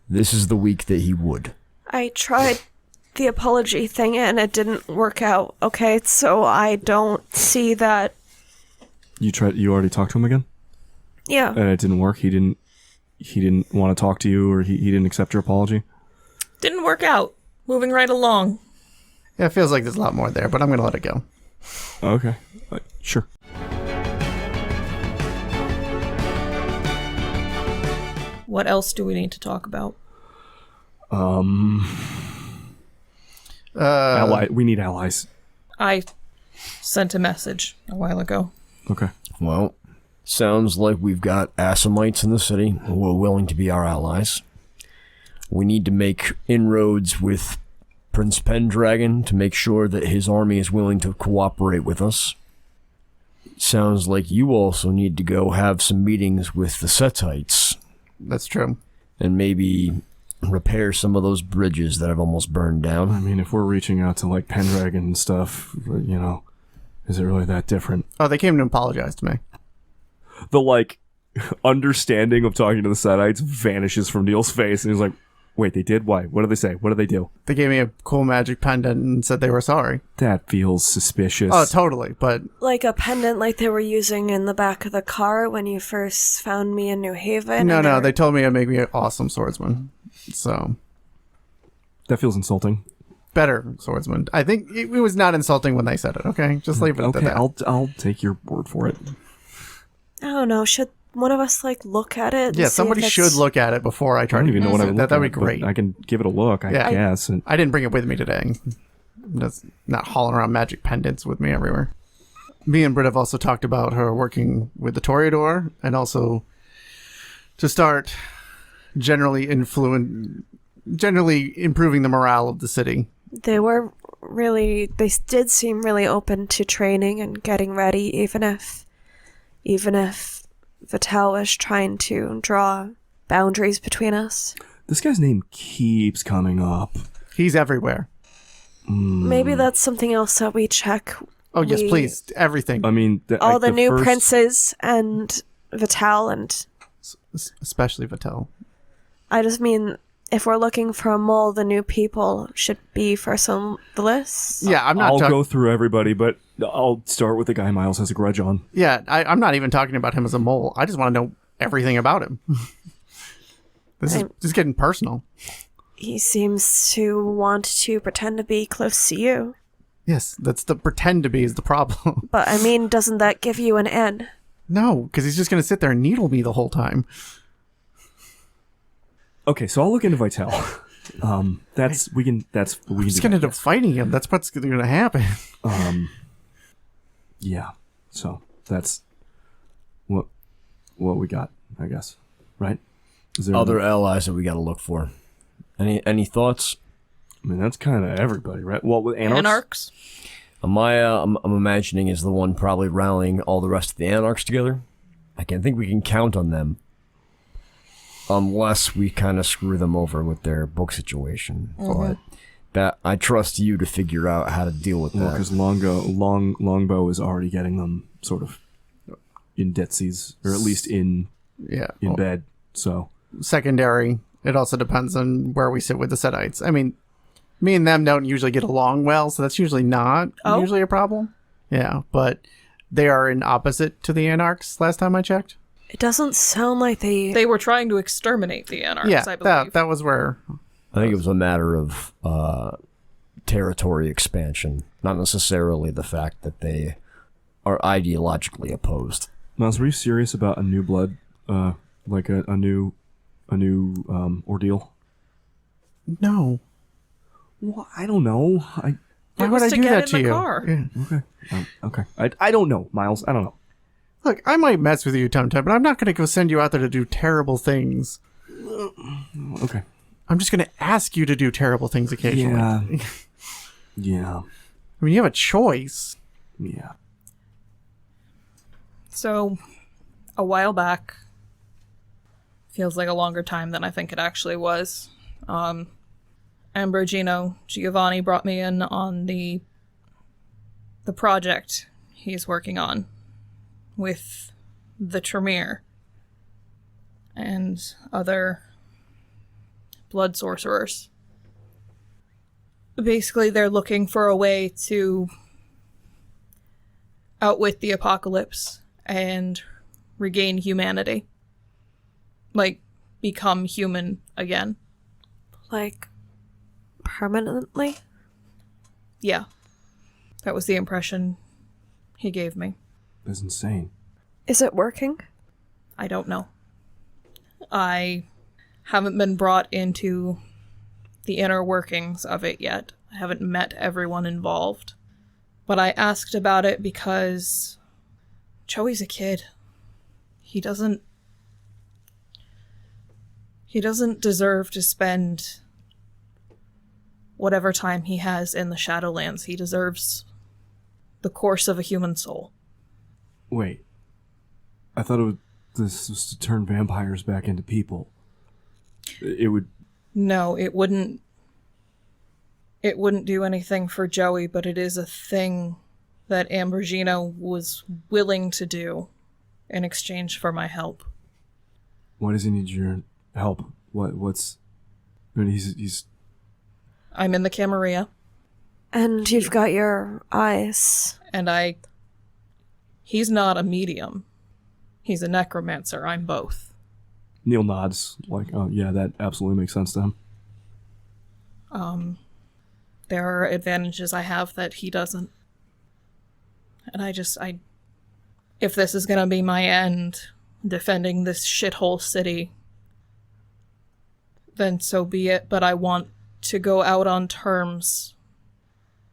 this is the week that he would. I tried the apology thing and it didn't work out, okay? So I don't see that... You already talked to him again? Yeah. And it didn't work? He didn't want to talk to you, or he didn't accept your apology? Didn't work out. Moving right along. Yeah, it feels like there's a lot more there, but I'm going to let it go. Okay. Sure. What else do we need to talk about? We need allies. I sent a message a while ago. Okay. Well, sounds like we've got Assamites in the city who are willing to be our allies. We need to make inroads with Prince Pendragon to make sure that his army is willing to cooperate with us. Sounds like you also need to go have some meetings with the Setites. That's true. And maybe repair some of those bridges that have almost burned down. I mean, if we're reaching out to, Pendragon and stuff, is it really that different? Oh, they came to apologize to me. The, understanding of talking to the Setites vanishes from Neil's face, and he's like, wait, they did? Why? What did they say? What did they do? They gave me a cool magic pendant and said they were sorry. That feels suspicious. Oh, totally, but... Like a pendant like they were using in the back of the car when you first found me in New Haven? No, they told me it'd make me an awesome swordsman. So... That feels insulting. Better swordsman. I think it was not insulting when they said it, okay? Just leave it at that. I'll take your word for it. I don't know, should one of us look at it? and Yeah, see if somebody it's- should look at it before I I try don't to even know what use I it. look That'd be at, but great. I can give it a look, I Yeah. guess. And I didn't bring it with me today. That's not hauling around magic pendants with me everywhere. Me and Britta have also talked about her working with the Toreador and also to start generally improving the morale of the city. They did seem really open to training and getting ready, even if Vitel was trying to draw boundaries between us. this guy's name keeps coming up. He's everywhere. Maybe that's something else that we check. Oh, yes, please. Everything. I mean, All the new first- princes and Vital, and Especially Vitel. I just mean, if we're looking for a mole, the new people should be first on the list. Yeah, I'm not I'll talking... go through everybody, but I'll start with the guy Miles has a grudge on. Yeah, I'm not even talking about him as a mole. I just want to know everything about him. This is getting personal. He seems to want to pretend to be close to you. Yes, that's the pretend to be is the problem. But I mean, doesn't that give you an N? No, because he's just going to sit there and needle me the whole time. Okay, so I'll look into Vital. We can I'm just going to end up that. fighting him. That's what's going to happen. Yeah. So that's what we got, I guess. Right? Is there Other allies that we got to look for. Any thoughts? I mean, that's kind of everybody, right? Well, with Anarchs? Anarchs. Amaya, I'm imagining, is the one probably rallying all the rest of the Anarchs together. I can think we can count on them. Unless we kind of screw them over with their book situation. But that I trust you to figure out how to deal with that. Because Longbow is already getting them sort of in deatsies, or at least in bed. So Secondary, it also depends on where we sit with the Setites. I mean, me and them don't usually get along well, so that's usually not usually a problem. Yeah, but they are in opposite to the Anarchs last time I checked. It doesn't sound like They were trying to exterminate the Anarchs, Yeah, I believe. that was where... I think it was a matter of territory expansion, not necessarily the fact that they are ideologically opposed. Miles, were you serious about a new blood, like a new ordeal? No. Well, I don't know. Why It would was I to do get that in to the you? car. Yeah. Okay. I don't know, Miles. I don't know. Look, I might mess with you, Tum-Tum, but I'm not going to go send you out there to do terrible things. Okay. I'm just going to ask you to do terrible things occasionally. Yeah. Yeah. I mean, you have a choice. Yeah. So, a while back, feels like a longer time than I think it actually was. Ambrogino Giovanni brought me in on the project he's working on with the Tremere and other blood sorcerers. Basically, they're looking for a way to outwit the apocalypse and regain humanity. Like, become human again. like permanently. Yeah. That was the impression he gave me. That's insane. Is it working? I don't know. I haven't been brought into the inner workings of it yet. I haven't met everyone involved. But I asked about it because Joey's a kid. He doesn't deserve to spend whatever time he has in the Shadowlands. He deserves the course of a human soul. Wait. I thought this was to turn vampires back into people. It would... No, it wouldn't do anything for Joey, but it is a thing that Ambrogino was willing to do in exchange for my help. Why does he need your help? What's... I mean, he's... I'm in the Camarilla, And you've got your eyes. and he's not a medium. He's a necromancer. I'm both. Neil nods, like, oh, yeah, that absolutely makes sense to him. There are advantages I have that he doesn't. And if this is gonna be my end, defending this shithole city, then so be it, but I want to go out on terms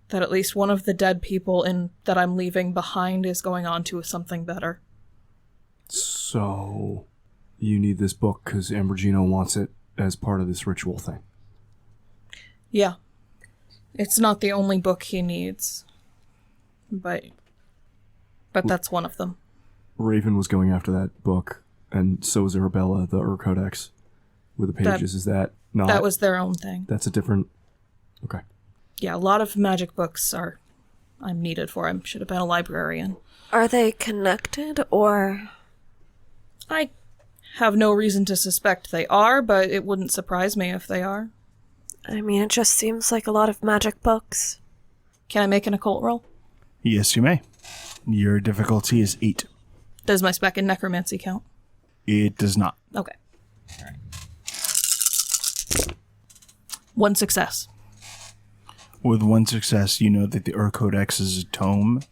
that at least one of the dead people that I'm leaving behind is going on to something better. So, you need this book because Ambrogino wants it as part of this ritual thing. Yeah. It's not the only book he needs. But that's one of them. Raven was going after that book, and so was Arabella, the Codex, with the pages. Is that not... That was their own thing. That's a different... Okay. Yeah, a lot of magic books I'm needed for. I should have been a librarian. Are they connected, or... I have no reason to suspect they are, but it wouldn't surprise me if they are. I mean, it just seems like a lot of magic books. Can I make an occult roll? Yes, you may. Your difficulty is 8. Does my spec in necromancy count? It does not. Okay. All right. 1 success. With 1 success, you know that the Codex is a tome,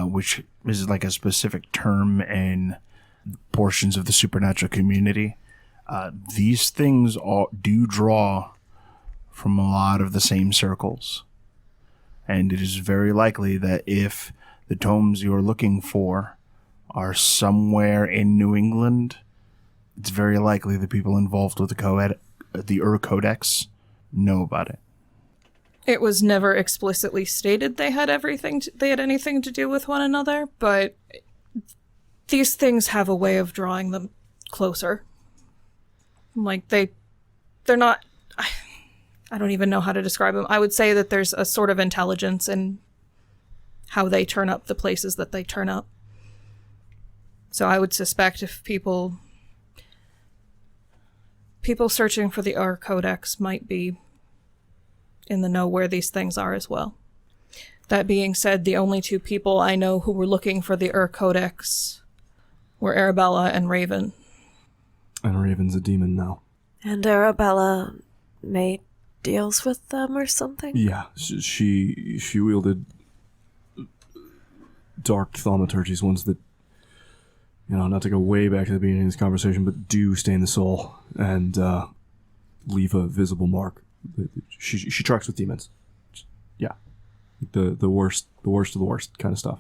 which is like a specific term in portions of the supernatural community. These things do draw from a lot of the same circles. And it is very likely that if the tomes you're looking for are somewhere in New England, it's very likely the people involved with the Codex know about it. It was never explicitly stated they had anything to do with one another, but these things have a way of drawing them closer. Like, they're not... I don't even know how to describe them. I would say that there's a sort of intelligence in how they turn up the places that they turn up. So I would suspect if people searching for the Codex might be in the know where these things are as well. That being said, the only 2 people I know who were looking for the Codex were Arabella and Raven. And Raven's a demon now. And Arabella made deals with them or something? Yeah, she wielded dark thaumaturgies, ones that, not to go way back to the beginning of this conversation, but do stain the soul and leave a visible mark. She tracks with demons. Yeah. The worst of the worst kind of stuff.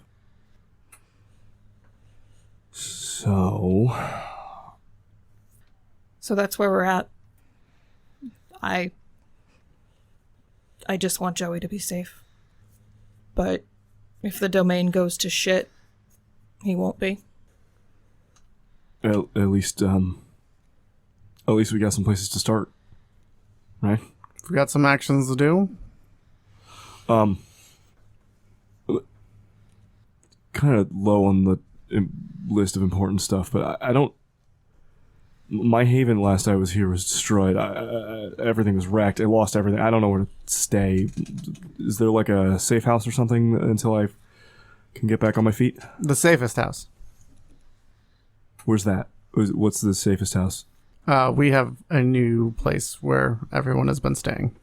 So that's where we're at. I just want Joey to be safe. But if the domain goes to shit, he won't be. At least we got some places to start, right? We got some actions to do. Kind of low on the list of important stuff, but I don't. My haven last I was here was destroyed. Everything was wrecked. I lost everything. I don't know where to stay. Is there like a safe house or something until I can get back on my feet? The safest house. Where's that? What's the safest house? We have a new place where everyone has been staying.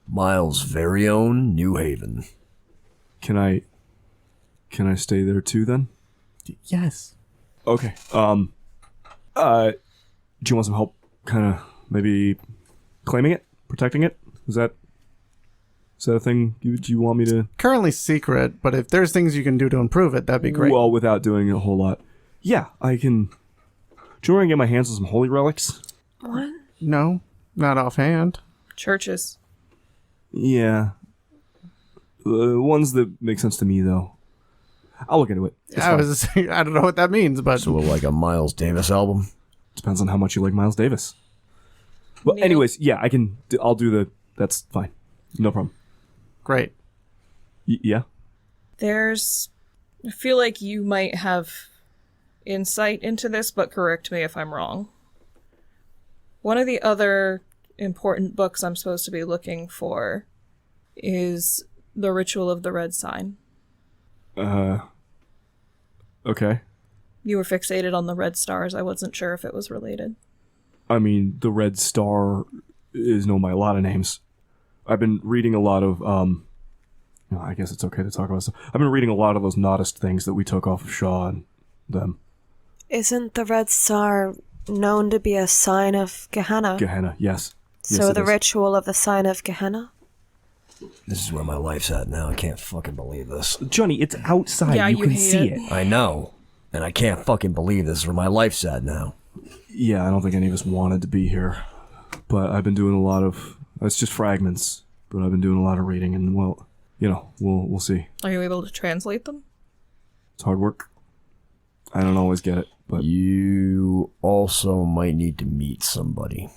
Miles' very own New Haven. Can I stay there too then? Yes. Okay. Do you want some help kind of maybe claiming it? Protecting it? Is that a thing you want me to... Currently secret, but if there's things you can do to improve it, that'd be great. Well, without doing a whole lot. Yeah, I can... Do you want to get my hands on some holy relics? What? No, not offhand. Churches. Yeah. Ones that make sense to me, though. I'll look into it. I don't know what that means, but... So like a Miles Davis album? Depends on how much you like Miles Davis. Well, Neil. anyways, yeah, I'll do that's fine. No problem. Great. Yeah? I feel like you might have insight into this, but correct me if I'm wrong. One of the other important books I'm supposed to be looking for is The Ritual of the Red Sign. Okay. You were fixated on the red stars. I wasn't sure if it was related. I mean, the Red Star is known by a lot of names. I've been reading a lot of, I guess it's okay to talk about stuff. I've been reading a lot of those Nodist things that we took off of Shaw and them. Isn't the Red Star known to be a sign of Gehenna? Gehenna, yes. Yes, So it the is. ritual of the sign of Gehenna? This is where my life's at now. I can't fucking believe this. Johnny, it's outside. Yeah, you you can hate see it. it. I know. And I can't fucking believe this is where my life's at now. Yeah, I don't think any of us wanted to be here. But I've been doing a lot of... It's just fragments. But I've been doing a lot of reading and, well, you know, we'll see. Are you able to translate them? It's hard work. I don't always get it, but... You also might need to meet somebody.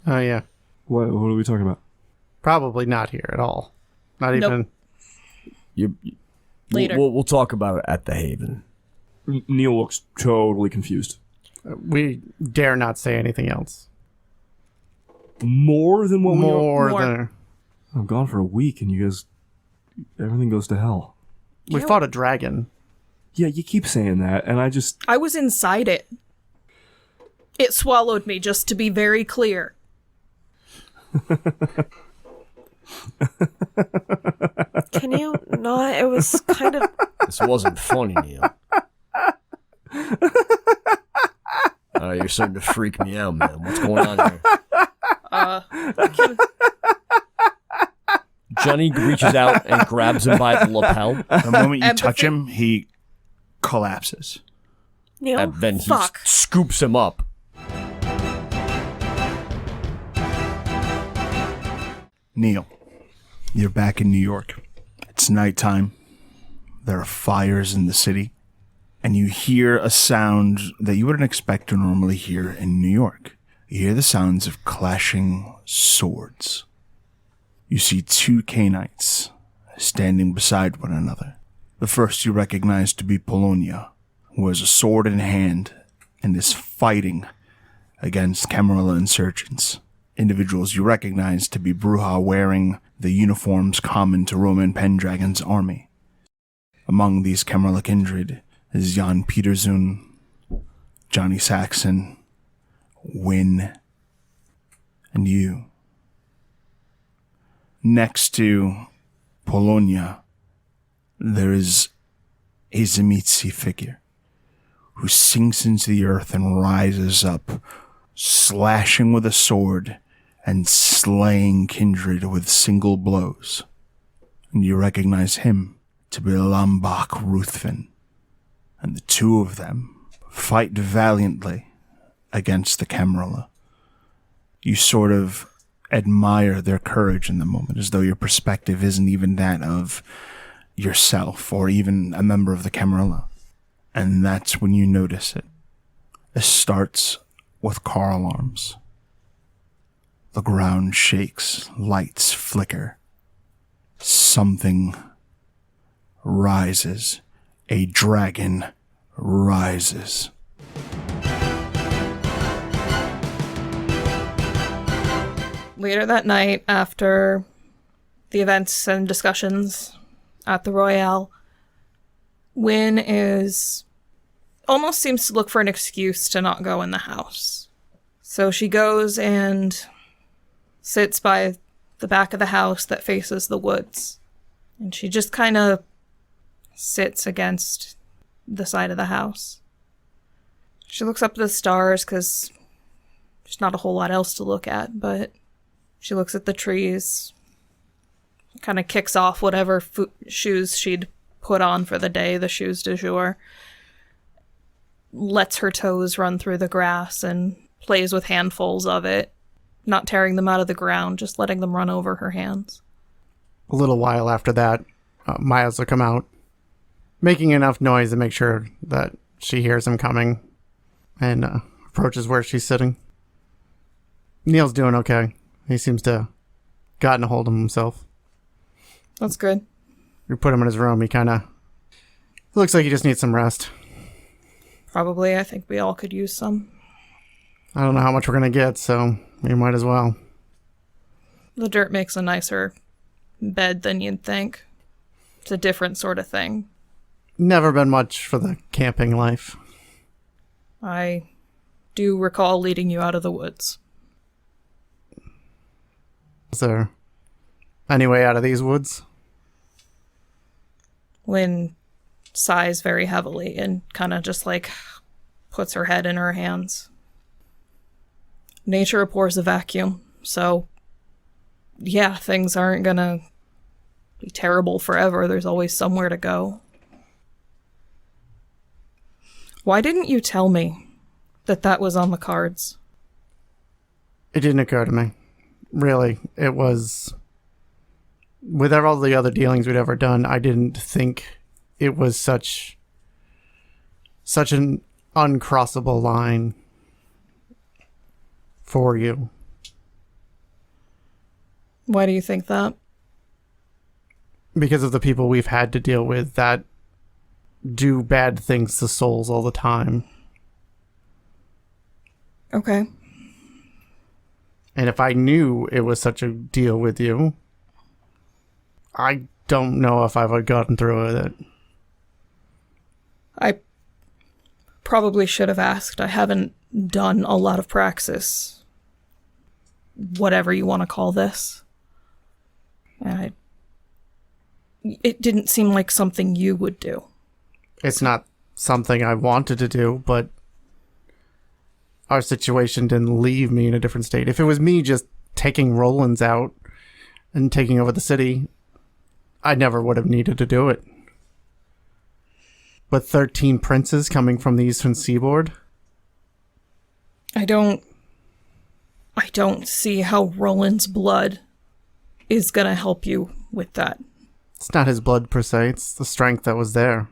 Oh, yeah. What are we talking about? Probably not here at all. Not Nope. even... Later. We'll talk about it at the Haven. Neil looks totally confused. We dare not say anything else. More than what we are? More More. than... I'm gone for a week and you guys... Everything goes to hell. We fought a dragon. Yeah, you keep saying that, and I was inside it. It swallowed me, just to be very clear. Can you not? It was kind of... This wasn't funny, Neil. You're starting to freak me out, man. What's going on here? Johnny reaches out and grabs him by the lapel, The moment you Empathy. touch him, he collapses. Neil, and then he Fuck. scoops him up. Neil, you're back in New York. It's nighttime. There are fires in the city. And you hear a sound that you wouldn't expect to normally hear in New York. You hear the sounds of clashing swords. You see two Canaanites standing beside one another. The first you recognize to be Polonia, who has a sword in hand and is fighting against Camarilla insurgents. Individuals you recognize to be Bruja wearing the uniforms common to Roman Pendragon's army. Among these Camarilla kindred is Jan Peterson, Johnny Saxon, Wynn, and you. Next to Polonia, there is a Zemitsi figure who sinks into the earth and rises up, slashing with a sword and slaying kindred with single blows. And you recognize him to be Lambach Ruthven. And the two of them fight valiantly against the Camarilla. You sort of admire their courage in the moment, as though your perspective isn't even that of yourself or even a member of the Camarilla. And that's when you notice it. It starts with car alarms. The ground shakes, lights flicker. Something rises. A dragon rises. Later that night, after the events and discussions at the Royale, Wynn almost seems to look for an excuse to not go in the house. So she goes and sits by the back of the house that faces the woods. And she just kind of sits against the side of the house. She looks up at the stars because there's not a whole lot else to look at, but she looks at the trees, kind of kicks off whatever shoes she'd put on for the day, the shoes du jour, lets her toes run through the grass and plays with handfuls of it, not tearing them out of the ground, just letting them run over her hands. A little while after that, Miles will come out, making enough noise to make sure that she hears him coming, and approaches where she's sitting. Neil's doing okay. He seems to have gotten a hold of himself. That's good. We put him in his room. He kind of looks like he just needs some rest. Probably. I think we all could use some. I don't know how much we're going to get, so we might as well. The dirt makes a nicer bed than you'd think. It's a different sort of thing. Never been much for the camping life. I do recall leading you out of the woods. Is there any way out of these woods? When sighs very heavily and kind of just like puts her head in her hands. Nature abhors a vacuum, so yeah, things aren't gonna be terrible forever. There's always somewhere to go. Why didn't you tell me that was on the cards? It didn't occur to me. Really, it was... With all the other dealings we'd ever done, I didn't think it was such an uncrossable line for you. Why do you think that? Because of the people we've had to deal with that do bad things to souls all the time. Okay. And if I knew it was such a deal with you, I don't know if I would have gotten through with it. I probably should have asked. I haven't done a lot of praxis. Whatever you want to call this. It didn't seem like something you would do. It's not something I wanted to do, but our situation didn't leave me in a different state. If it was me just taking Roland's out and taking over the city, I never would have needed to do it. But 13 princes coming from the eastern seaboard? I don't see how Roland's blood is gonna help you with that. It's not his blood per se, it's the strength that was there.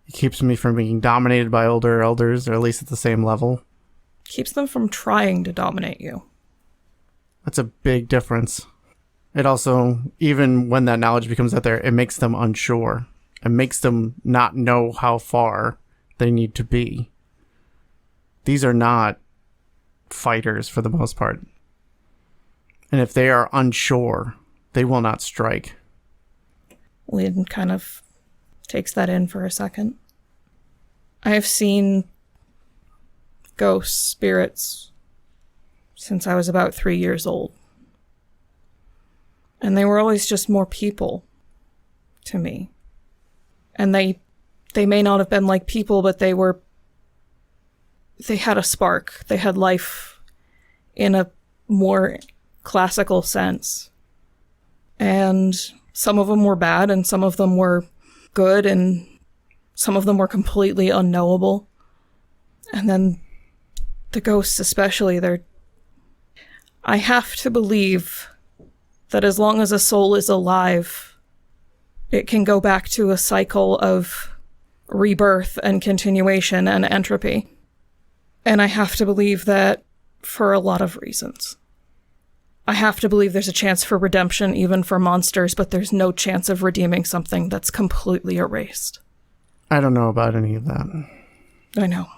It keeps me from being dominated by older elders, or at least at the same level. Keeps them from trying to dominate you. That's a big difference. It also, even when that knowledge becomes out there, it makes them unsure. It makes them not know how far they need to be. These are not fighters for the most part. And if they are unsure, they will not strike. Lynn kind of takes that in for a second. I have seen ghosts, spirits, since I was about 3 years old. And they were always just more people to me. And they may not have been like people, but they had a spark. They had life in a more classical sense. And some of them were bad, and some of them were good, and some of them were completely unknowable. And then the ghosts especially, I have to believe that as long as a soul is alive, it can go back to a cycle of rebirth and continuation and entropy. And I have to believe that for a lot of reasons. I have to believe there's a chance for redemption even for monsters, but there's no chance of redeeming something that's completely erased. I don't know about any of that. I know.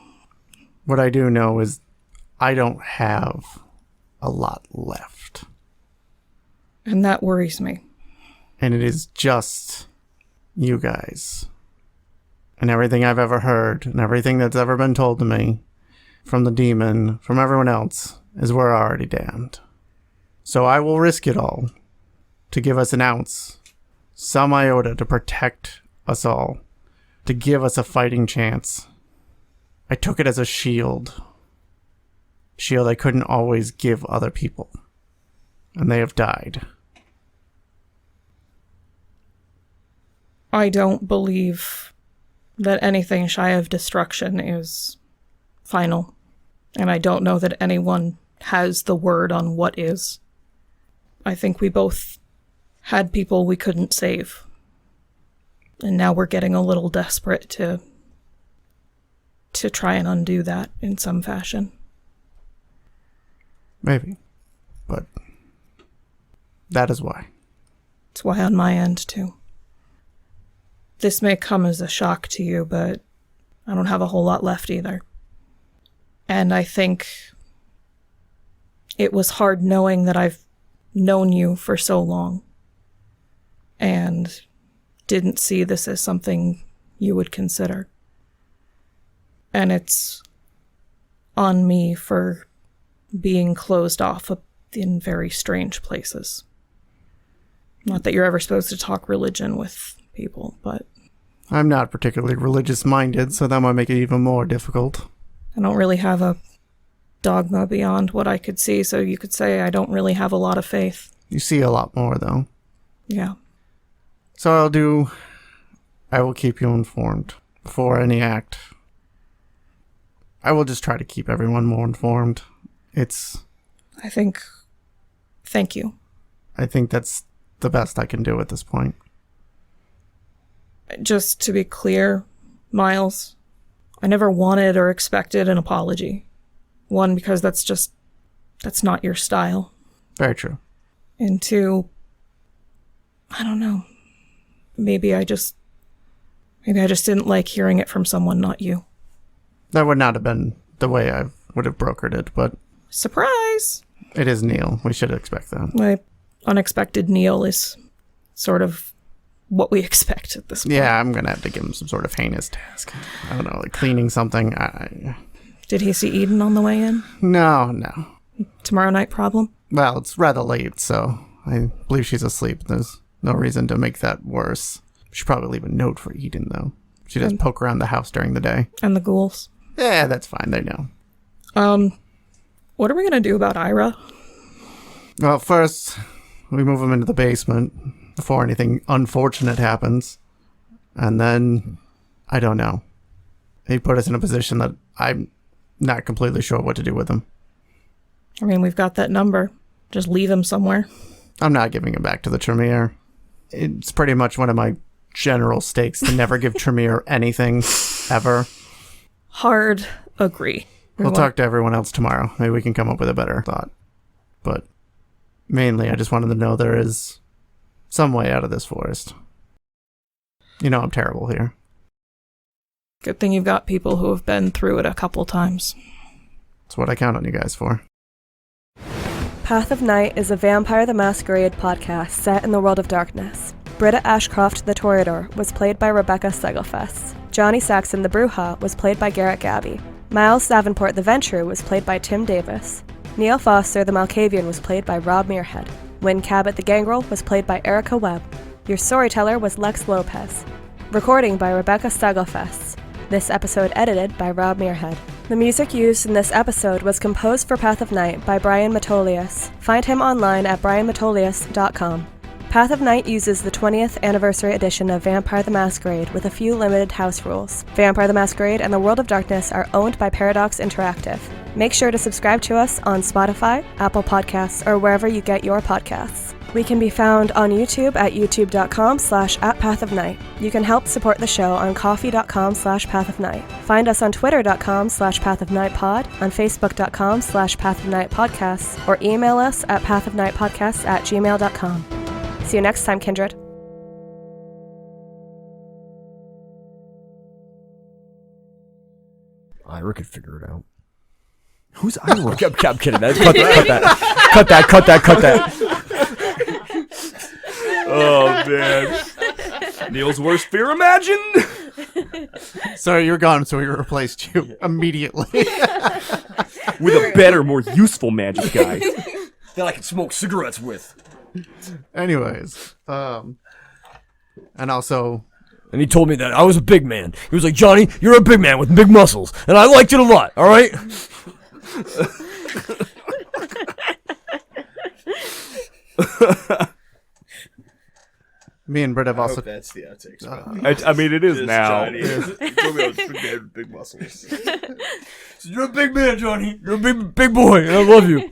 What I do know is I don't have a lot left. And that worries me. And it is just you guys. And everything I've ever heard, and everything that's ever been told to me, from the demon, from everyone else, is we're already damned. So I will risk it all to give us an ounce, some iota to protect us all, to give us a fighting chance. I took it as a shield. Shield I couldn't always give other people. And they have died. I don't believe that anything shy of destruction is final. And I don't know that anyone has the word on what is. I think we both had people we couldn't save. And now we're getting a little desperate to try and undo that in some fashion. Maybe. But that is why. It's why on my end, too. This may come as a shock to you, but I don't have a whole lot left either. And I think it was hard knowing that I've known you for so long and didn't see this as something you would consider. And it's on me for being closed off in very strange places. Not that you're ever supposed to talk religion with people, but... I'm not particularly religious-minded, so that might make it even more difficult. I don't really have a dogma beyond what I could see, so you could say I don't really have a lot of faith. You see a lot more, though. Yeah. So I will keep you informed before any act. I will just try to keep everyone more informed. Thank you. I think that's the best I can do at this point. Just to be clear, Miles, I never wanted or expected an apology. One, because that's not your style. Very true. And two, I don't know. Maybe I just didn't like hearing it from someone, not you. That would not have been the way I would have brokered it, but... Surprise! It is Neil. We should expect that. My unexpected Neil is sort of what we expect at this point. Yeah, I'm going to have to give him some sort of heinous task. I don't know, like cleaning something. Did he see Eden on the way in? No. Tomorrow night problem? Well, it's rather late, so I believe she's asleep. There's no reason to make that worse. Should probably leave a note for Eden, though. She does poke around the house during the day. And the ghouls? Yeah, that's fine. They know. What are we going to do about Ira? Well, first, we move him into the basement before anything unfortunate happens. And then, I don't know. He put us in a position that I'm not completely sure what to do with him. I mean, we've got that number. Just leave him somewhere. I'm not giving him back to the Tremere. It's pretty much one of my general stakes to never give Tremere anything, ever. Hard agree. We'll talk to everyone else tomorrow. Maybe we can come up with a better thought. But mainly, I just wanted to know there is some way out of this forest. You know I'm terrible here. Good thing you've got people who have been through it a couple times. That's what I count on you guys for. Path of Night is a Vampire the Masquerade podcast set in the world of darkness. Britta Ashcroft the Toreador was played by Rebecca Steigelfest. Johnny Saxon the Bruja was played by Garrett Gabbey. Miles Davenport the Venture was played by Tim Davis. Neil Foster the Malkavian was played by Rob Muirhead. Wynn Cabot the Gangrel was played by Erika Webb. Your storyteller was Lex Lopez. Recording by Rebecca Steigelfest. This episode edited by Rob Muirhead. The music used in this episode was composed for Path of Night by Brian Metolious. Find him online at brianmetolious.com. Path of Night uses the 20th anniversary edition of Vampire the Masquerade with a few limited house rules. Vampire the Masquerade and the World of Darkness are owned by Paradox Interactive. Make sure to subscribe to us on Spotify, Apple Podcasts, or wherever you get your podcasts. We can be found on YouTube at youtube.com/@pathofnight. You can help support the show on coffee.com/pathofnight. Find us on twitter.com/pathofnightpod, on facebook.com/pathofnightpodcasts, or email us at pathofnightpodcasts@gmail.com. See you next time, Kindred. Ira could figure it out. Who's Ira? I'm kidding. Cut that. Oh, man. Neil's worst fear imagined? Sorry, you were gone, so we replaced you immediately. With a better, more useful magic guy. That I can smoke cigarettes with. Anyways, and also... And he told me that I was a big man. He was like, Johnny, you're a big man with big muscles. And I liked it a lot, all right? Me and Britta have I also... hope that's the outtakes. I mean, it is now. Johnny. He told me I was a big man with big muscles. You're a big man, Johnny. You're a big boy, and I love you.